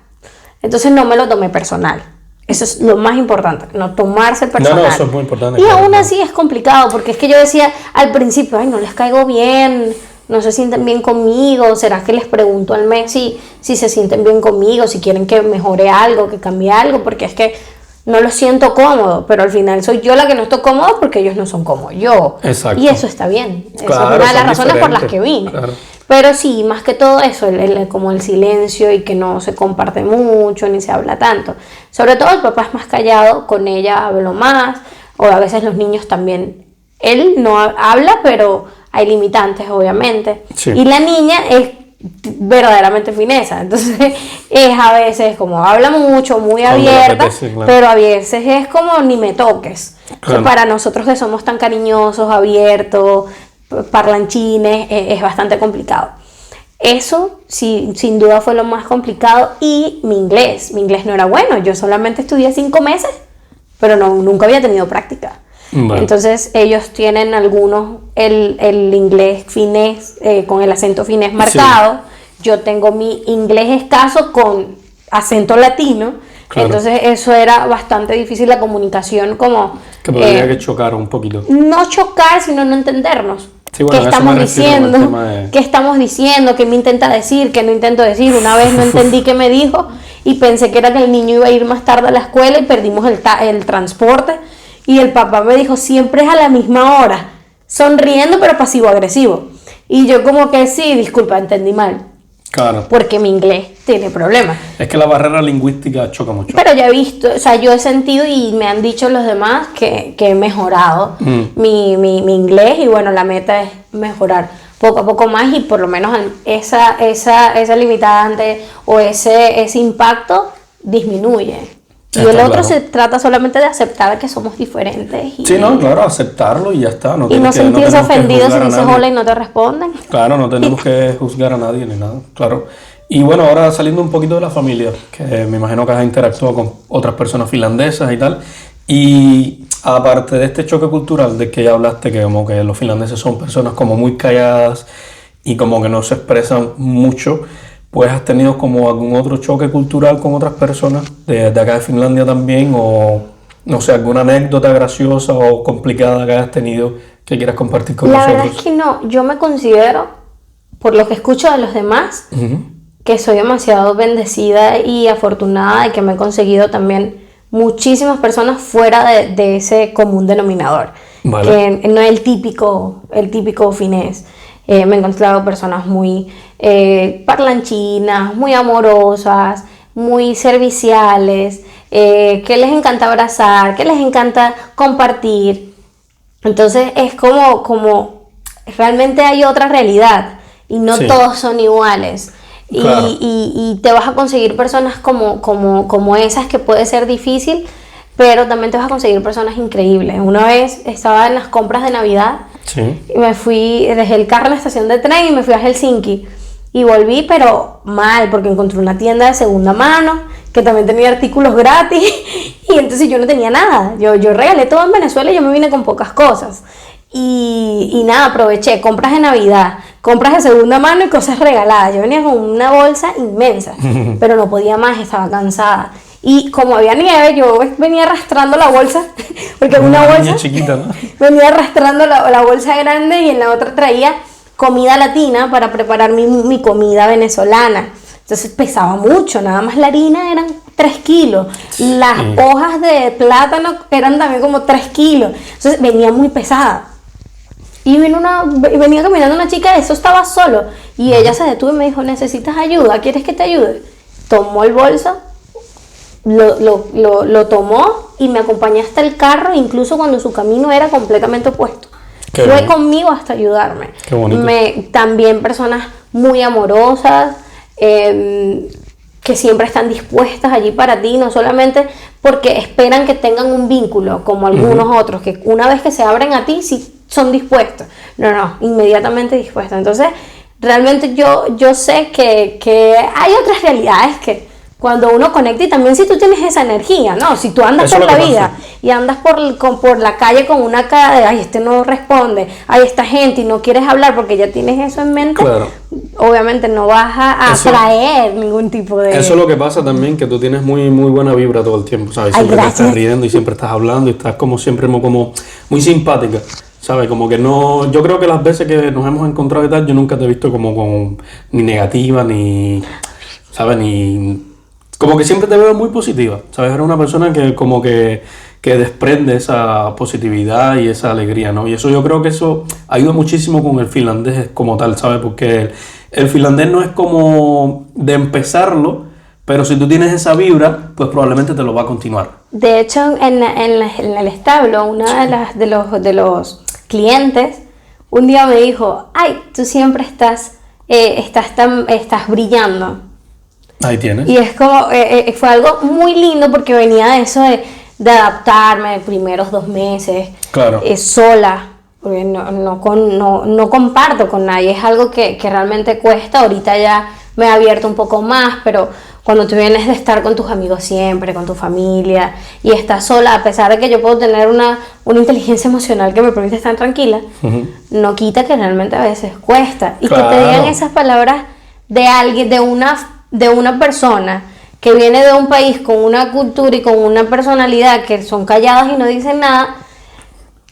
Entonces no me lo tomé personal. Eso es lo más importante, no tomarse personal. No, eso es muy importante, Y claro, aún claro. así es complicado, porque es que yo decía al principio, ay, no les caigo bien, no se sienten bien conmigo, ¿será que les pregunto al mes si se sienten bien conmigo, si quieren que mejore algo, que cambie algo? Porque es que no lo siento cómodo, pero al final soy yo la que no estoy cómoda porque ellos no son como yo. Exacto. Y eso está bien, esa Claro, es una de las son razones por las diferentes, que vine. claro. Pero sí, más que todo eso, como el silencio y que no se comparte mucho ni se habla tanto. Sobre todo el papá es más callado, con ella hablo más, o a veces los niños también. Él no habla, pero hay limitantes, obviamente. Sí. Y la niña es verdaderamente finesa, entonces es a veces como habla mucho, muy Cuando le abierta, apetece, claro. pero a veces es como ni me toques. O sea, Claro. para nosotros que somos tan cariñosos, abiertos, parlanchines, es bastante complicado. Eso sí, sin duda fue lo más complicado. Y mi inglés no era bueno, yo solamente estudié 5 meses, pero nunca había tenido práctica. Vale. Entonces ellos tienen algunos el inglés finés, con el acento finés marcado. Yo tengo mi inglés escaso con acento latino. Claro. Entonces eso era bastante difícil, la comunicación, como que podría que chocar un poquito. no chocar, sino no entendernos. Sí, bueno, ¿Qué a eso estamos me refiero con el diciendo? tema de- ¿Qué estamos diciendo? ¿Qué me intenta decir? ¿Qué no intento decir? Una vez no entendí qué me dijo y pensé que era que el niño iba a ir más tarde a la escuela y perdimos el transporte. Y el papá me dijo, siempre es a la misma hora, sonriendo pero pasivo-agresivo. Y yo como que sí, disculpa, entendí mal, Claro. porque mi inglés tiene problemas. Es que la barrera lingüística choca mucho. Pero ya he visto, o sea, yo he sentido y me han dicho los demás que he mejorado mi inglés, y bueno, la meta es mejorar poco a poco más, y por lo menos esa limitante o ese impacto disminuye. Y Está el otro claro. se trata solamente de aceptar que somos diferentes Sí, no, claro, aceptarlo y ya está. y no sentirse tenemos que ofendido si juzgar a dices nadie. hola y no te responden. Claro, no tenemos que juzgar a nadie ni nada, claro. Y bueno, ahora saliendo un poquito de la familia, que me imagino que has interactuado con otras personas finlandesas y tal. Y aparte de este choque cultural de que ya hablaste, que como que los finlandeses son personas como muy calladas y como que no se expresan mucho, pues has tenido como algún otro choque cultural con otras personas de acá de Finlandia también, o no sé, alguna anécdota graciosa o complicada que hayas tenido que quieras compartir con La verdad es nosotros. que no, yo me considero, por lo que escucho de los demás, Ujú. que soy demasiado bendecida y afortunada y que me he conseguido también muchísimas personas fuera de ese común denominador, Vale. que no es el típico finés. Me he encontrado personas muy parlanchinas, muy amorosas, muy serviciales, que les encanta abrazar, que les encanta compartir. Entonces es como realmente hay otra realidad y no Sí, todos son iguales. Y, claro. y te vas a conseguir personas como esas que puede ser difícil, pero también te vas a conseguir personas increíbles. Una vez estaba en las compras de Navidad Sí. y me fui, dejé el carro en la estación de tren y me fui a Helsinki. Y volví, pero mal, porque encontré una tienda de segunda mano que también tenía artículos gratis y entonces yo no tenía nada. Yo regalé todo en Venezuela y yo me vine con pocas cosas. Y nada, aproveché compras de Navidad, compras de segunda mano y cosas regaladas. Yo venía con una bolsa inmensa, pero no podía más, estaba cansada. Y como había nieve, yo venía arrastrando la bolsa, porque Como una una niña bolsa, chiquita, ¿no? venía arrastrando la bolsa grande y en la otra traía comida latina para preparar mi comida venezolana. Entonces pesaba mucho, nada más la harina eran 3 kilos, las Sí. hojas de plátano eran también como 3 kilos, entonces venía muy pesada. Y venía caminando una chica, eso estaba solo, y ella se detuvo y me dijo, ¿necesitas ayuda? ¿Quieres que te ayude? Tomó el bolso, lo tomó y me acompañó hasta el carro, incluso cuando su camino era completamente opuesto. Qué Fue bien. conmigo hasta ayudarme. Qué bonito. También personas muy amorosas, que siempre están dispuestas allí para ti, no solamente porque esperan que tengan un vínculo, como algunos otros, que una vez que se abren a ti, sí son dispuestos. No, inmediatamente dispuestos. Entonces, realmente yo sé que hay otras realidades que cuando uno conecta y también si tú tienes esa energía, ¿no? Si tú andas Eso por es lo la que vida pasa. y andas por la calle con una cara de, ay, este no responde, ay, esta gente, y no quieres hablar porque ya tienes eso en mente, Claro. obviamente no vas a Eso- atraer ningún tipo de... Eso es lo que pasa también, que tú tienes muy, muy buena vibra todo el tiempo, ¿sabes? Ay, Siempre te gracias. estás riendo y siempre estás hablando y estás como siempre como muy simpática, ¿sabes? Como que no... Yo creo que las veces que nos hemos encontrado y tal, yo nunca te he visto como ni negativa, ni... ¿Sabes? Ni... Como que siempre te veo muy positiva, ¿sabes? Eres una persona que como que desprende esa positividad y esa alegría, ¿no? Y eso yo creo que eso ayuda muchísimo con el finlandés como tal, ¿sabes? Porque el finlandés no es como de empezarlo, pero si tú tienes esa vibra, pues probablemente te lo va a continuar. De hecho, en el establo, una de los clientes, un día me dijo, ay, tú siempre estás brillando. Ahí tienes. Y es como, fue algo muy lindo porque venía de eso de adaptarme los primeros 2 meses, Claro. sola, porque no comparto con nadie, es algo que realmente cuesta. Ahorita ya me he abierto un poco más, pero cuando tú vienes de estar con tus amigos siempre, con tu familia, y estás sola, a pesar de que yo puedo tener una inteligencia emocional que me permite estar tranquila, no quita que realmente a veces cuesta. Y que te digan Claro. esas palabras de alguien, de una persona que viene de un país con una cultura y con una personalidad que son calladas y no dicen nada,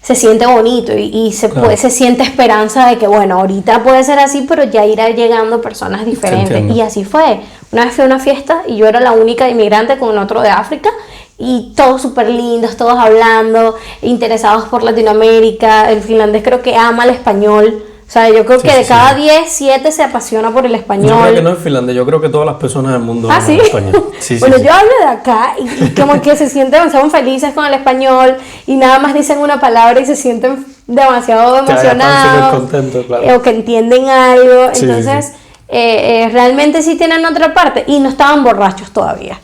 se siente bonito y Claro. se siente esperanza de que, bueno, ahorita puede ser así, pero ya irá llegando personas diferentes. entiendo. Y así fue. Una vez fui a una fiesta y yo era la única inmigrante con otro de África y todos súper lindos, todos hablando, interesados por Latinoamérica. El finlandés creo que ama el español. O sea, yo creo Sí, que de sí, cada sí. 10, 7 se apasiona por el español. Yo creo que no es finlandés, yo creo que todas las personas del mundo ¿Ah, aman sí? el español. Sí, sí, Bueno, sí. yo hablo de acá y como que se sienten demasiado felices con el español y nada más dicen una palabra y se sienten demasiado Ya están emocionados súper contentos, claro. o que entienden algo. Sí, Entonces, sí, realmente sí tienen otra parte, y no estaban borrachos todavía,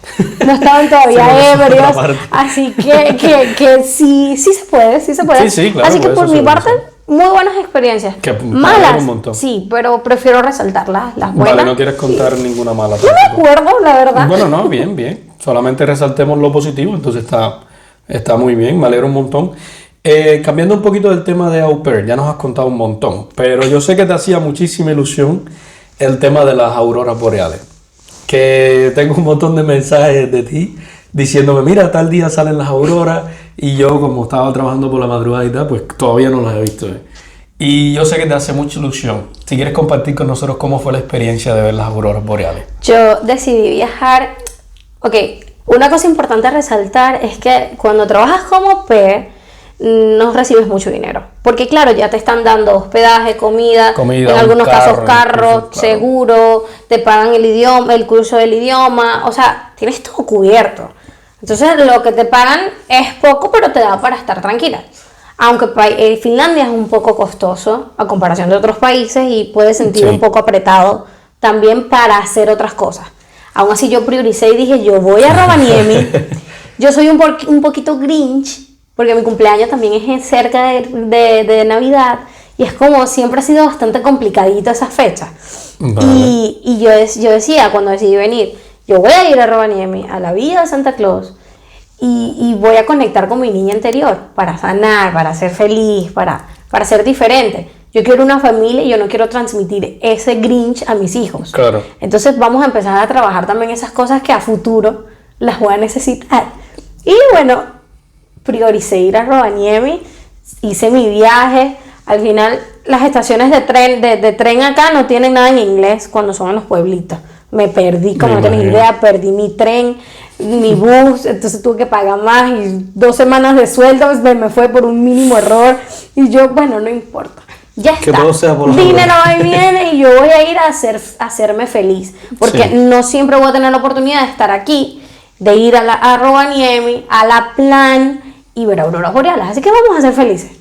no estaban todavía ebrios, así que sí se puede, sí se puede. Sí, claro, así que por mi parte, muy buenas experiencias. Malas, un montón. sí, pero prefiero resaltar las buenas. Vale, no quieres contar ninguna mala. No me acuerdo, la verdad. Bueno, no, bien. Solamente resaltemos lo positivo, entonces está muy bien, me alegro un montón. Cambiando un poquito del tema de au pair, ya nos has contado un montón, pero yo sé que te hacía muchísima ilusión el tema de las auroras boreales. Que tengo un montón de mensajes de ti diciéndome, mira, tal día salen las auroras, y yo, como estaba trabajando por la madrugada y tal, pues todavía no las he visto. Y yo sé que te hace mucha ilusión. Si quieres compartir con nosotros cómo fue la experiencia de ver las auroras boreales. Yo decidí viajar. Ok, una cosa importante a resaltar es que cuando trabajas como au pair, no recibes mucho dinero, porque claro, ya te están dando hospedaje, comida, en algunos casos carro, incluso, claro, seguro, te pagan el idioma, el curso del idioma, o sea, tienes todo cubierto. Entonces lo que te pagan es poco, pero te da para estar tranquila. Aunque Finlandia es un poco costoso a comparación de otros países y puedes sentir un poco apretado también para hacer otras cosas. Aún así yo prioricé y dije, yo voy a Rovaniemi. Yo soy un poquito grinch, porque mi cumpleaños también es cerca de Navidad, y es como siempre ha sido bastante complicadito esa fecha. Vale. Y yo decía, cuando decidí venir, yo voy a ir a Rovaniemi, a la Villa de Santa Claus, y voy a conectar con mi niña interior, para sanar, para ser feliz, para ser diferente. Yo quiero una familia y yo no quiero transmitir ese Grinch a mis hijos. Claro. Entonces vamos a empezar a trabajar también esas cosas que a futuro las voy a necesitar. Y bueno, prioricé ir a Rovaniemi, hice mi viaje. Al final las estaciones de tren acá no tienen nada en inglés cuando son en los pueblitos. Me perdí, como no tenés idea, perdí mi tren, mi bus, entonces tuve que pagar más, y 2 semanas de sueldo me fue por un mínimo error, y yo, bueno, no importa, ya está, que todo sea por dinero ahí viene, y yo voy a ir a hacerme feliz, porque no siempre voy a tener la oportunidad de estar aquí, de ir a Rovaniemi, a La Plan, y ver auroras boreales, así que vamos a ser felices.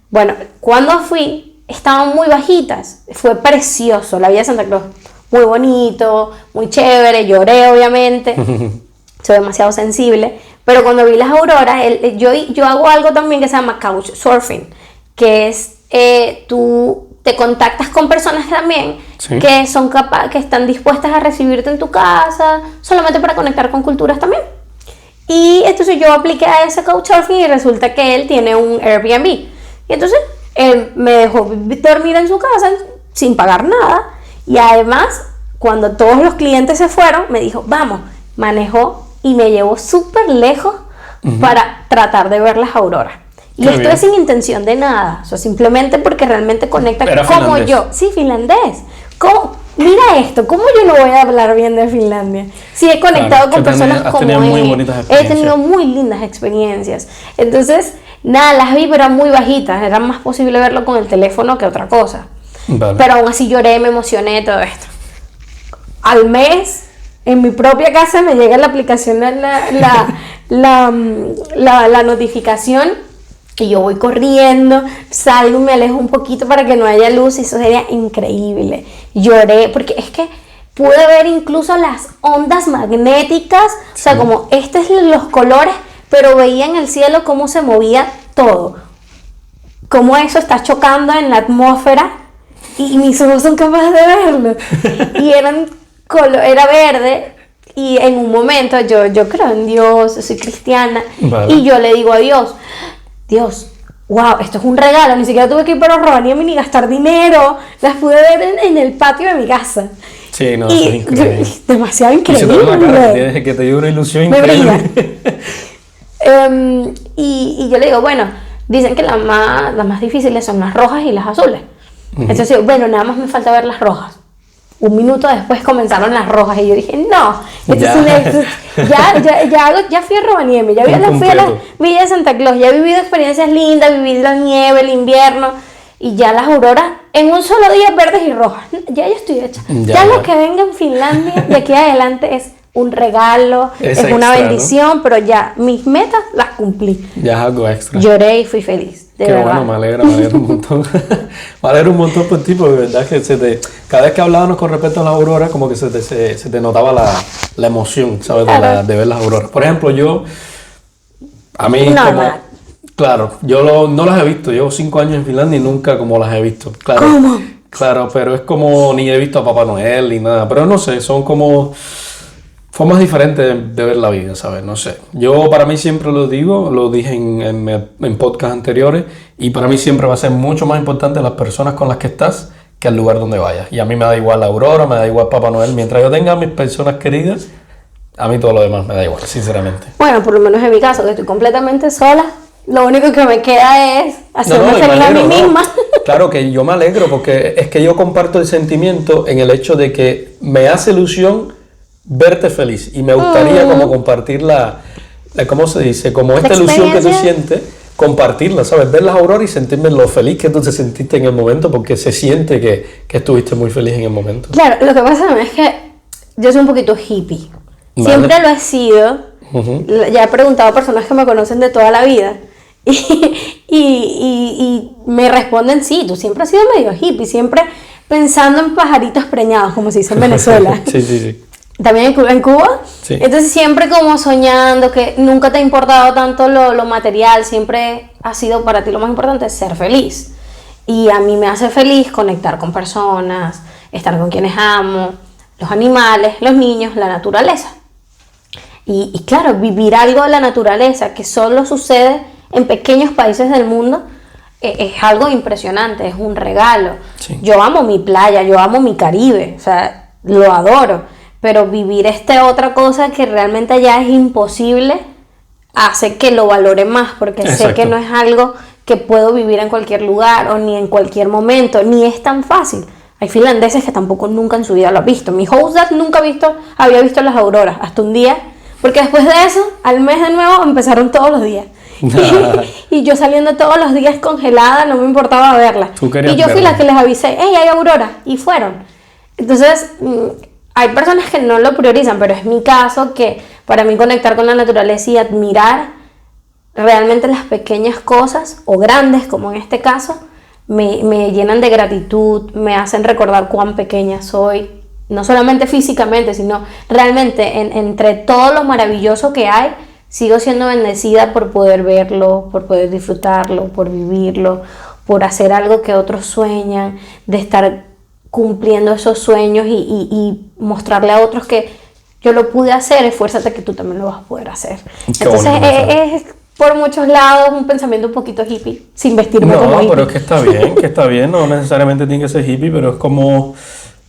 Bueno, cuando fui, estaban muy bajitas, fue precioso, la Villa de Santa Claus, muy bonito, muy chévere, lloré obviamente, soy demasiado sensible, pero cuando vi las auroras, yo hago algo también que se llama couchsurfing, que es, tú te contactas con personas también que son que están dispuestas a recibirte en tu casa, solamente para conectar con culturas también. Y entonces yo apliqué a ese couchsurfing y resulta que él tiene un Airbnb. Y entonces él me dejó dormir en su casa sin pagar nada. Y además, cuando todos los clientes se fueron, me dijo, vamos, manejó y me llevó súper lejos para tratar de ver las auroras. Y esto es sin intención de nada, o sea, simplemente porque realmente conecta como finlandés. Yo. Sí, finlandés. Mira esto, ¿cómo yo no voy a hablar bien de Finlandia? Sí, he conectado con personas como él. He tenido muy lindas experiencias. Entonces, nada, las vi, pero eran muy bajitas. Era más posible verlo con el teléfono que otra cosa. Vale. Pero aún así lloré, me emocioné, todo esto. Al mes, en mi propia casa, me llega la aplicación, la notificación, y yo voy corriendo, salgo y me alejo un poquito para que no haya luz, y eso sería increíble. Lloré, porque es que pude ver incluso las ondas magnéticas, o sea, como los colores, pero veía en el cielo cómo se movía todo, cómo eso está chocando en la atmósfera, y mis ojos son capaces de verlo. Y era verde, y en un momento yo creo en Dios, soy cristiana, y yo le digo a Dios, wow, esto es un regalo, ni siquiera tuve que ir para Rovaniemi ni gastar dinero, las pude ver en el patio de mi casa. Sí, no, eso es increíble. Demasiado increíble. Que te dio una ilusión increíble. Y yo le digo, bueno, dicen que las más difíciles son las rojas y las azules. Entonces, bueno, nada más me falta ver las rojas. Un minuto después comenzaron las rojas y yo dije, no, ya fui a Rovaniemi, ya fui a la Villa de Santa Claus, ya he vivido experiencias lindas, viví la nieve, el invierno, y ya las auroras en un solo día verdes y rojas, ya estoy hecha. Ya lo que venga en Finlandia de aquí adelante es un regalo, es una bendición, ¿no? Pero ya mis metas las cumplí. Ya es algo extra. Lloré y fui feliz. de Qué verdad. bueno, me alegra un montón. Me alegra un montón por ti, porque de verdad que cada vez que hablábamos con respecto a las auroras, como que se te notaba la emoción, ¿sabes? Claro. De ver las auroras. Por ejemplo, a mí Normal. claro, no las he visto. Llevo 5 años en Finlandia y nunca como las he visto. Claro, ¿Cómo? claro, pero es como ni he visto a Papá Noel ni nada. Pero no sé, son como formas diferentes de ver la vida, ¿sabes? No sé. Yo para mí siempre lo digo, lo dije en podcast anteriores, y para mí siempre va a ser mucho más importante las personas con las que estás que el lugar donde vayas. Y a mí me da igual la aurora, me da igual Papá Noel. Mientras yo tenga a mis personas queridas, a mí todo lo demás me da igual, sinceramente. Bueno, por lo menos en mi caso, que estoy completamente sola, lo único que me queda es hacerme y me feliz a mí alegro, ¿no? misma. Claro que yo me alegro porque es que yo comparto el sentimiento en el hecho de que me hace ilusión verte feliz y me gustaría como compartir ¿cómo se dice? Como esta ilusión que tú experiencia. sientes, compartirla, ¿sabes? Ver las auroras y sentirme lo feliz que tú te sentiste en el momento, porque se siente que estuviste muy feliz en el momento. Claro, lo que pasa es que yo soy un poquito hippie. Vale. Siempre lo he sido. Ujú. Ya he preguntado a personas que me conocen de toda la vida. Y me responden, sí, tú siempre has sido medio hippie, siempre pensando en pajaritos preñados, como se dice en Venezuela. Sí, sí, sí. También en Cuba. Sí. Entonces siempre como soñando, que nunca te ha importado tanto lo material, siempre ha sido para ti lo más importante ser feliz. Y a mí me hace feliz conectar con personas, estar con quienes amo, los animales, los niños, la naturaleza. Y claro, vivir algo de la naturaleza que solo sucede en pequeños países del mundo es algo impresionante, es un regalo. Sí. Yo amo mi playa, yo amo mi Caribe, o sea, lo adoro, pero vivir otra cosa que realmente allá es imposible hace que lo valore más, porque sé Exacto. que no es algo que puedo vivir en cualquier lugar o ni en cualquier momento, ni es tan fácil. Hay finlandeses que tampoco nunca en su vida lo han visto. Mi host dad nunca había visto las auroras, hasta un día, porque después de eso, al mes de nuevo, empezaron todos los días. Y yo saliendo todos los días congelada, no me importaba verla. Tú querías Y yo fui verla. la que les avisé, hey, hay aurora, y fueron. Entonces, hay personas que no lo priorizan, pero es mi caso que para mí conectar con la naturaleza y admirar realmente las pequeñas cosas, o grandes como en este caso, me llenan de gratitud, me hacen recordar cuán pequeña soy, no solamente físicamente, sino realmente entre todo lo maravilloso que hay, sigo siendo bendecida por poder verlo, por poder disfrutarlo, por vivirlo, por hacer algo que otros sueñan, de estar cumpliendo esos sueños y mostrarle a otros que yo lo pude hacer, esfuérzate que tú también lo vas a poder hacer. Qué Entonces bonito mensaje. es por muchos lados un pensamiento un poquito hippie, sin vestirme como No, hippie. pero es que está bien, no necesariamente tiene que ser hippie, pero es como,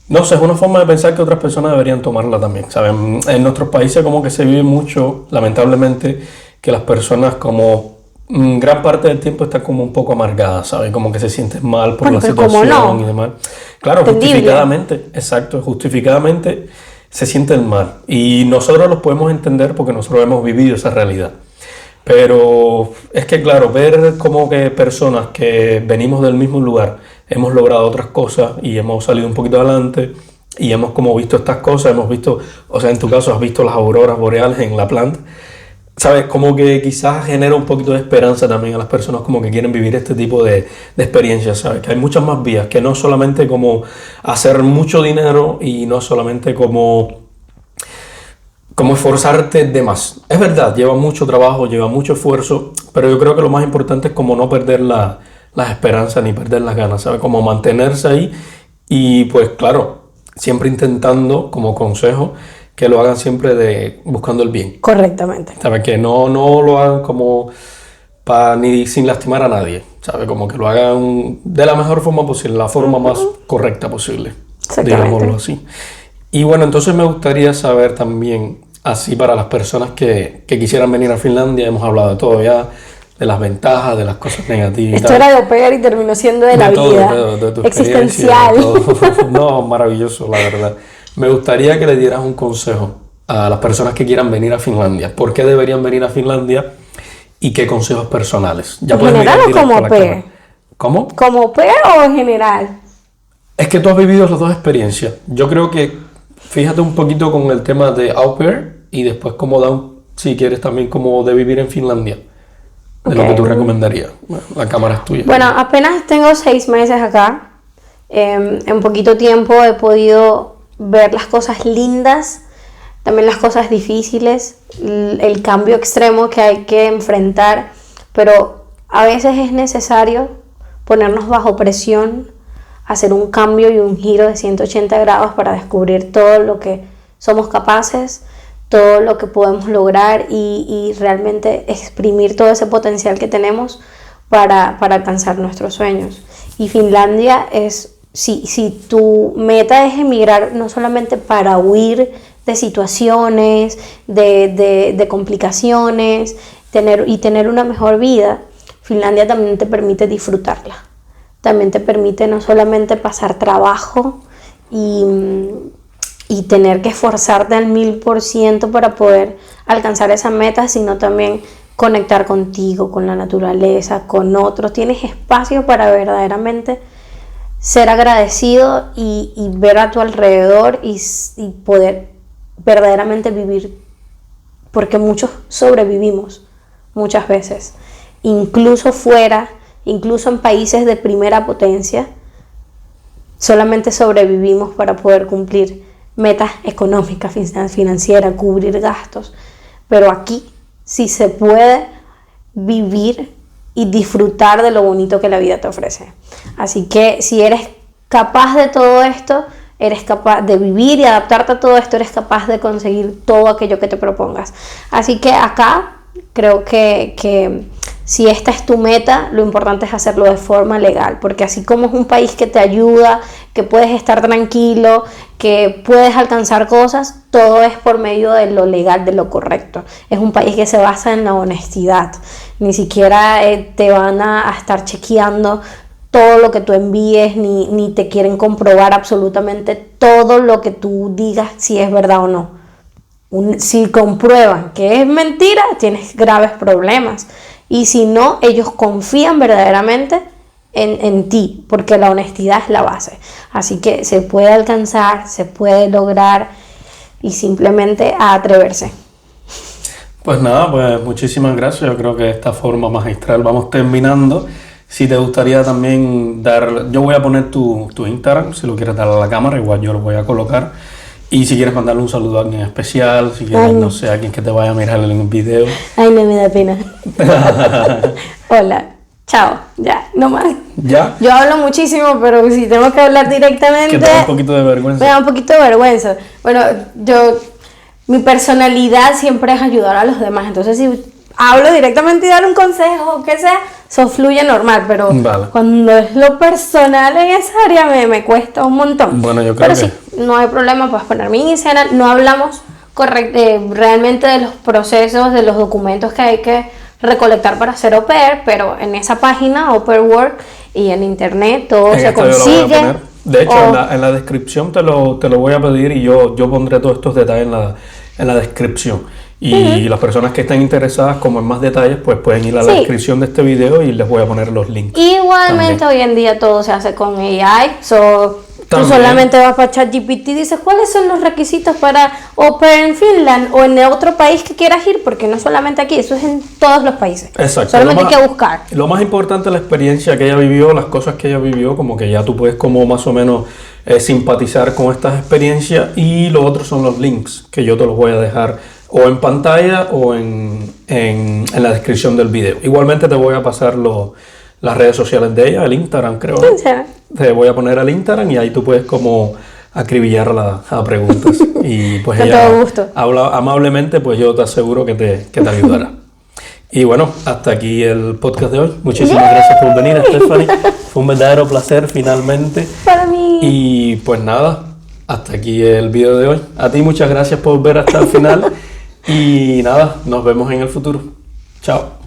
no sé, es una forma de pensar que otras personas deberían tomarla también, ¿sabes? En nuestros países como que se vive mucho, lamentablemente, que las personas como gran parte del tiempo están como un poco amargadas, ¿sabes? Como que se sienten mal por Bueno, la pero ¿cómo situación no? y demás. Claro, Entendible. justificadamente, exacto, justificadamente se sienten mal. Y nosotros los podemos entender porque nosotros hemos vivido esa realidad. Pero es que, claro, ver como que personas que venimos del mismo lugar hemos logrado otras cosas y hemos salido un poquito adelante y hemos como visto estas cosas, hemos visto, o sea, en tu caso has visto las auroras boreales en La Planta, ¿sabes? Como que quizás genera un poquito de esperanza también a las personas como que quieren vivir este tipo de experiencias, ¿sabes? Que hay muchas más vías, que no solamente como hacer mucho dinero y no solamente como esforzarte de más. Es verdad, lleva mucho trabajo, lleva mucho esfuerzo, pero yo creo que lo más importante es como no perder las esperanzas ni perder las ganas, ¿sabes? Como mantenerse ahí y pues claro, siempre intentando como consejo que lo hagan siempre buscando el bien. Correctamente. ¿Sabes? Que no lo hagan como ni sin lastimar a nadie, ¿sabes? Como que lo hagan de la mejor forma posible, la forma más correcta posible, Exactamente. digámoslo así. Y bueno, entonces me gustaría saber también, así para las personas que quisieran venir a Finlandia, hemos hablado de todo ya, de las ventajas, de las cosas negativas. Esto era de au pair y terminó siendo de la todo, vida. de tu Existencial. experiencia, de todo. No, maravilloso, la verdad. Me gustaría que le dieras un consejo a las personas que quieran venir a Finlandia. ¿Por qué deberían venir a Finlandia? ¿Y qué consejos personales? Ya ¿En puedes general mirar o directo como a la pair? cámara. ¿Cómo? ¿Como au pair o en general? Es que tú has vivido las dos experiencias. Yo creo que fíjate un poquito con el tema de au pair y después como si quieres también como de vivir en Finlandia. de lo que tú recomendarías. Bueno, la cámara es tuya. Bueno, apenas tengo 6 meses acá. En poquito tiempo he podido ver las cosas lindas, también las cosas difíciles, el cambio extremo que hay que enfrentar, pero a veces es necesario ponernos bajo presión, hacer un cambio y un giro de 180 grados para descubrir todo lo que somos capaces, todo lo que podemos lograr y realmente exprimir todo ese potencial que tenemos para alcanzar nuestros sueños. Y Finlandia es, si tu meta es emigrar no solamente para huir de situaciones, de complicaciones, tener una mejor vida, Finlandia también te permite disfrutarla. También te permite no solamente pasar trabajo y tener que esforzarte al 1000% para poder alcanzar esa meta, sino también conectar contigo, con la naturaleza, con otros. Tienes espacio para verdaderamente ser agradecido y ver a tu alrededor y poder verdaderamente vivir, porque muchos sobrevivimos muchas veces, incluso fuera, incluso en países de primera potencia, solamente sobrevivimos para poder cumplir metas económicas, financieras, cubrir gastos, pero aquí sí se puede vivir y disfrutar de lo bonito que la vida te ofrece. Así que si eres capaz de todo esto, eres capaz de vivir y adaptarte a todo esto, eres capaz de conseguir todo aquello que te propongas. Así que acá creo que si esta es tu meta, lo importante es hacerlo de forma legal, porque así como es un país que te ayuda, que puedes estar tranquilo, que puedes alcanzar cosas, todo es por medio de lo legal, de lo correcto. Es un país que se basa en la honestidad. Ni siquiera te van a estar chequeando todo lo que tú envíes, ni te quieren comprobar absolutamente todo lo que tú digas si es verdad o no. Si comprueban que es mentira, tienes graves problemas. Y si no, ellos confían verdaderamente en ti, porque la honestidad es la base. Así que se puede alcanzar, se puede lograr y simplemente a atreverse. Pues nada, pues muchísimas gracias. Yo creo que de esta forma magistral vamos terminando. Si te gustaría también yo voy a poner tu Instagram, si lo quieres dar a la cámara, igual yo lo voy a colocar. Y si quieres mandarle un saludo a alguien especial, si quieres, no sé, a alguien que te vaya a mirar en un video. Ay, no me da pena. Hola, chao, ya, no más. ¿Ya? Yo hablo muchísimo, pero si tengo que hablar directamente... Que te da un poquito de vergüenza. Me da un poquito de vergüenza. Bueno, mi personalidad siempre es ayudar a los demás, entonces si hablo directamente y dar un consejo o que sea, eso fluye normal, pero vale. Cuando es lo personal en esa área me cuesta un montón. Bueno, yo creo pero sí, no hay problema, puedes poner mi Instagram. No hablamos realmente de los procesos, de los documentos que hay que recolectar para hacer au pair, pero en esa página, Au Pair Work, y en internet todo se consigue. De hecho, en la descripción te lo voy a pedir y yo pondré todos estos detalles en la descripción. Y las personas que están interesadas como en más detalles, pues pueden ir a la descripción de este video y les voy a poner los links. Igualmente también. Hoy en día todo se hace con AI, tú solamente vas para ChatGPT y dices cuáles son los requisitos para au pair en Finland o en otro país que quieras ir, porque no solamente aquí, eso es en todos los países. Exacto. Solamente hay que buscar. Lo más importante es la experiencia que ella vivió, las cosas que ella vivió, como que ya tú puedes como más o menos simpatizar con estas experiencias, y lo otro son los links que yo te los voy a dejar o en pantalla o en la descripción del video. Igualmente te voy a pasar las redes sociales de ella, el Instagram creo. Te voy a poner el Instagram y ahí tú puedes como acribillarla a preguntas. Y pues con ella todo gusto. habla amablemente, pues yo te aseguro que te ayudará. Y bueno, hasta aquí el podcast de hoy. Muchísimas gracias por venir, Stephanie. Fue un verdadero placer finalmente. Para mí. Y pues nada, hasta aquí el video de hoy. A ti muchas gracias por ver hasta el final. Y nada, nos vemos en el futuro. Chao.